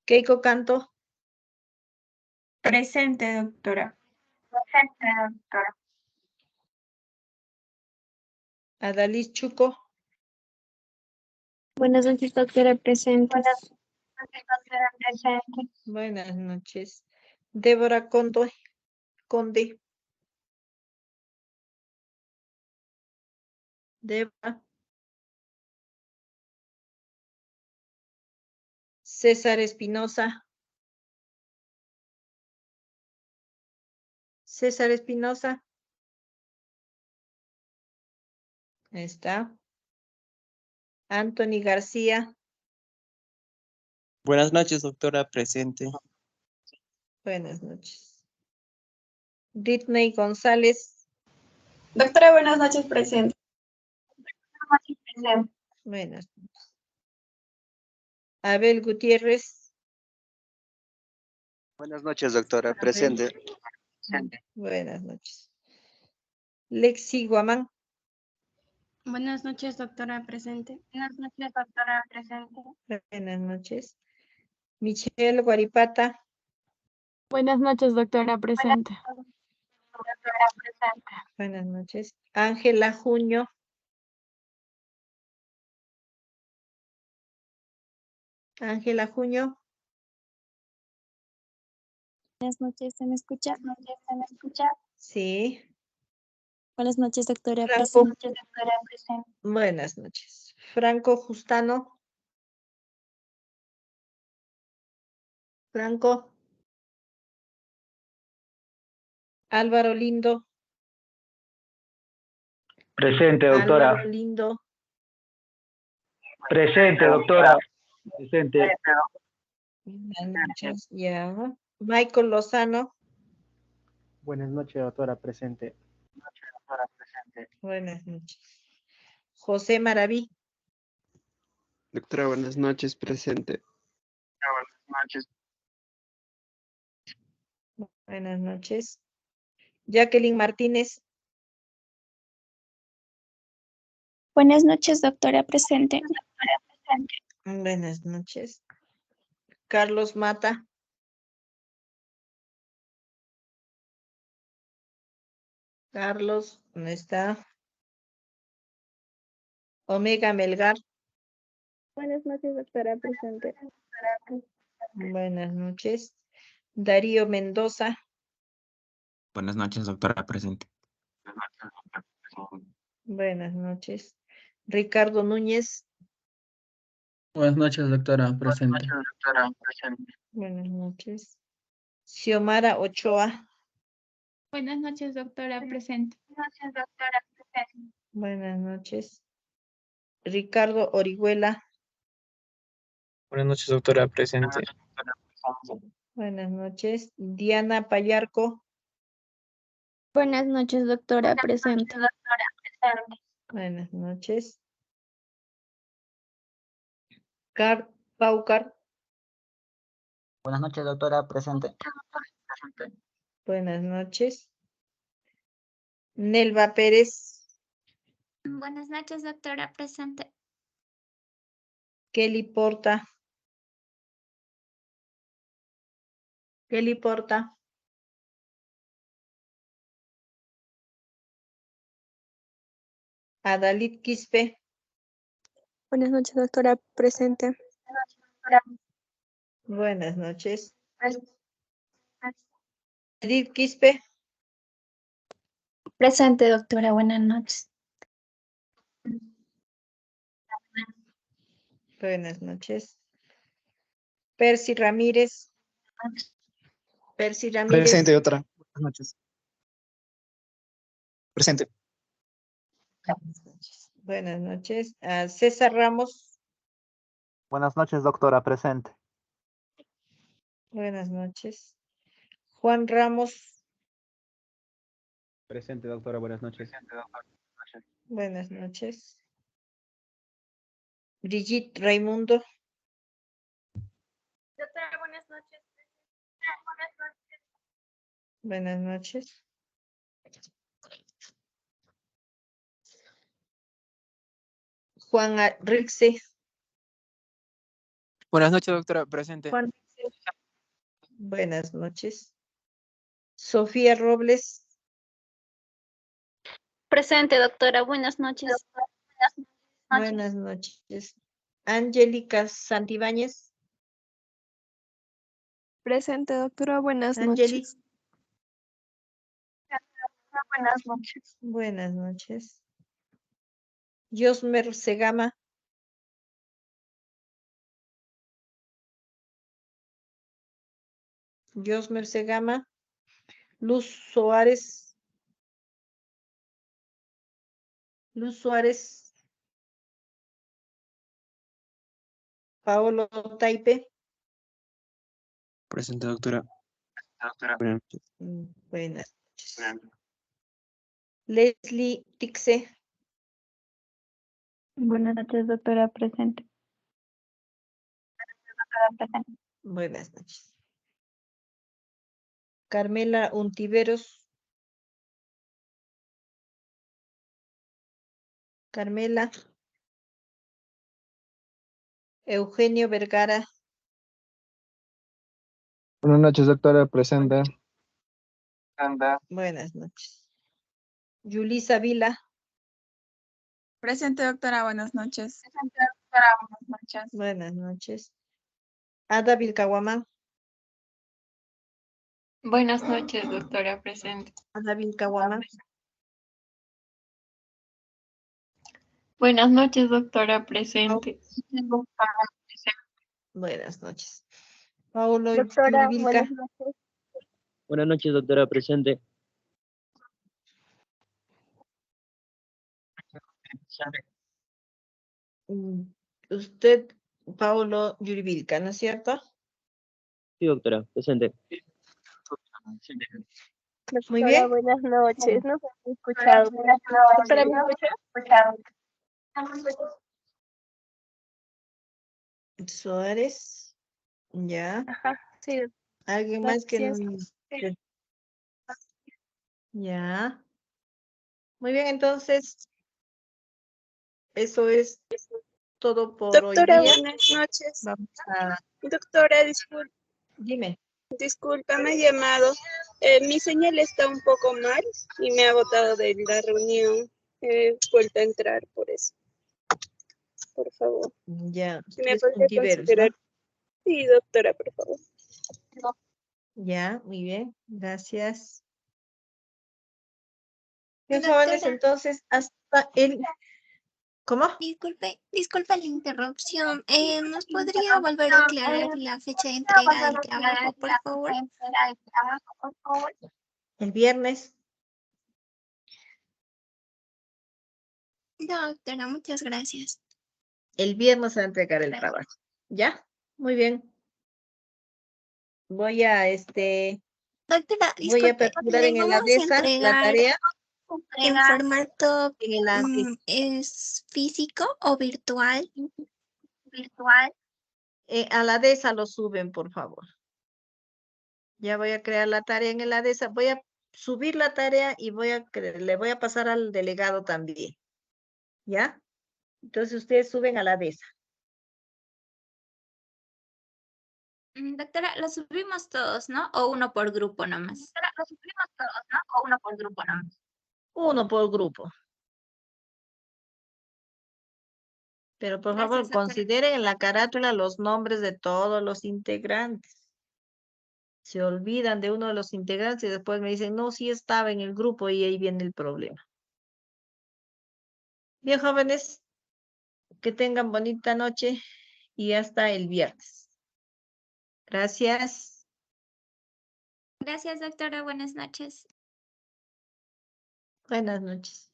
Keiko Canto. Presente, doctora. Adalys Chuco. Buenas noches, doctora, presente. Buenas noches. Débora Conde. Débora. César Espinosa. César Espinosa. Ahí está. Anthony García. Buenas noches, doctora, presente. Buenas noches. Ditney González. Doctora, buenas noches, presente. Buenas noches. Abel Gutiérrez. Buenas noches, doctora. Presente. Buenas noches. Lexi Guamán. Buenas noches, doctora, presente. Buenas noches. Michelle Guaripata. Buenas noches, doctora, presente. Buenas noches. Ángela Juño. Ángela Juño. Buenas noches, ¿se me escucha? Sí. Buenas noches, doctora, Franco. presente. Buenas noches. Franco Justano. Franco. Álvaro Lindo. Presente, doctora. Álvaro Lindo. Presente, doctora. Presente. Buenas noches. Ya. Michael Lozano. Buenas noches, doctora, presente. Buenas noches. José Maraví. Doctora, buenas noches, presente. Buenas noches. Jacqueline Martínez. Buenas noches, doctora, presente. Buenas noches. Carlos Mata. Carlos, ¿dónde está? Omega Melgar. Buenas noches, doctora, presente. Buenas noches. Darío Mendoza. Buenas noches, doctora, presente. Buenas noches. Ricardo Núñez. Buenas noches, doctora, presente. Buenas noches. Xiomara Ochoa. Buenas noches, doctora, presente. Buenas noches. Ricardo Orihuela. Buenas noches, doctora, presente. Buenas noches. Diana Pallarco. Buenas noches, doctora, presente. Buenas noches. Paucar. Buenas noches, doctora, presente. Buenas noches. Nelva Pérez. Buenas noches, doctora, presente. Kelly Porta. Kelly Porta. Adalit Quispe. Buenas noches, doctora, presente. Buenas noches. Edith Quispe. Presente, doctora, buenas noches. Buenas noches. Percy Ramírez. Percy Ramírez. Presente, doctora. Buenas noches. Presente. Buenas noches. Buenas noches. César Ramos. Buenas noches, doctora, presente. Buenas noches. Juan Ramos. Presente, doctora, buenas noches. Buenas noches. Brigitte Raimundo. Doctora, buenas noches. Buenas noches. Juan Rixe. Buenas noches, doctora, presente. Juan Rixe. Buenas noches. Sofía Robles. Presente, doctora, buenas noches. Buenas noches. Angélica Santibáñez. Presente, doctora, buenas Angeli. noches. Buenas noches. Buenas noches. Yosmer Segama. Yosmer Segama. Luz Suárez. Luz Suárez. Paolo Taipe. Presente, doctora. Buenas noches. Buenas noches. Leslie Tixe. Buenas noches, doctora, presente. Buenas noches. Carmela Untiveros. Carmela. Eugenio Vergara. Buenas noches, doctora, presente. Buenas noches. Yulisa Vila. Presente, doctora, buenas noches. Buenas noches. Ada Vilcahuamán. Buenas noches, doctora, presente. Ada Vilcahuamán. Buenas noches, doctora, presente. Buenas noches. Paulo Doctora, Yurivilca. buenas noches. Buenas noches, doctora, presente. Usted, Paulo Yurivilca, ¿no es cierto? Sí, doctora, presente. Muy Doctora, bien. buenas noches. No se ha escuchado. Doctora, ¿me escucha? Suárez. Ya. Ajá, sí. ¿Alguien más que no? Gracias. Ya. Muy bien, entonces, eso es todo por Doctora, hoy día. buenas noches. Vamos a... Doctora, Dime. disculpa, me he llamado. Mi señal está un poco mal y me ha botado de la reunión. He vuelto a entrar por eso. Por favor. Ya, Si me ustedes podría Puntiveros, considerar. ¿no? Sí, doctora, por favor. Ya, muy bien, gracias. Bien, Doctora. jóvenes, entonces, hasta el... ¿Cómo? Disculpe la interrupción. ¿Nos podría volver a aclarar la fecha de entrega del trabajo, por favor? El viernes. No, doctora, muchas gracias. El viernes se va a entregar el trabajo. ¿Ya? Muy bien. Voy a, Doctora, voy a disculpe, aperturar ¿le en el vamos a ADESA la entregar tarea en formato en el ADESA. es físico o virtual? A la ADESA lo suben, por favor. Ya voy a crear la tarea en el ADESA. Voy a subir la tarea y le voy a pasar al delegado también. ¿Ya? Entonces ustedes suben a la ADESA. Doctora, lo subimos todos, ¿no? O uno por grupo nomás. Uno por grupo. Pero por Gracias, favor, doctora. consideren en la carátula los nombres de todos los integrantes. Se olvidan de uno de los integrantes y después me dicen, no, sí estaba en el grupo y ahí viene el problema. Bien, jóvenes, que tengan bonita noche y hasta el viernes. Gracias. Gracias, doctora. Buenas noches. Buenas noches.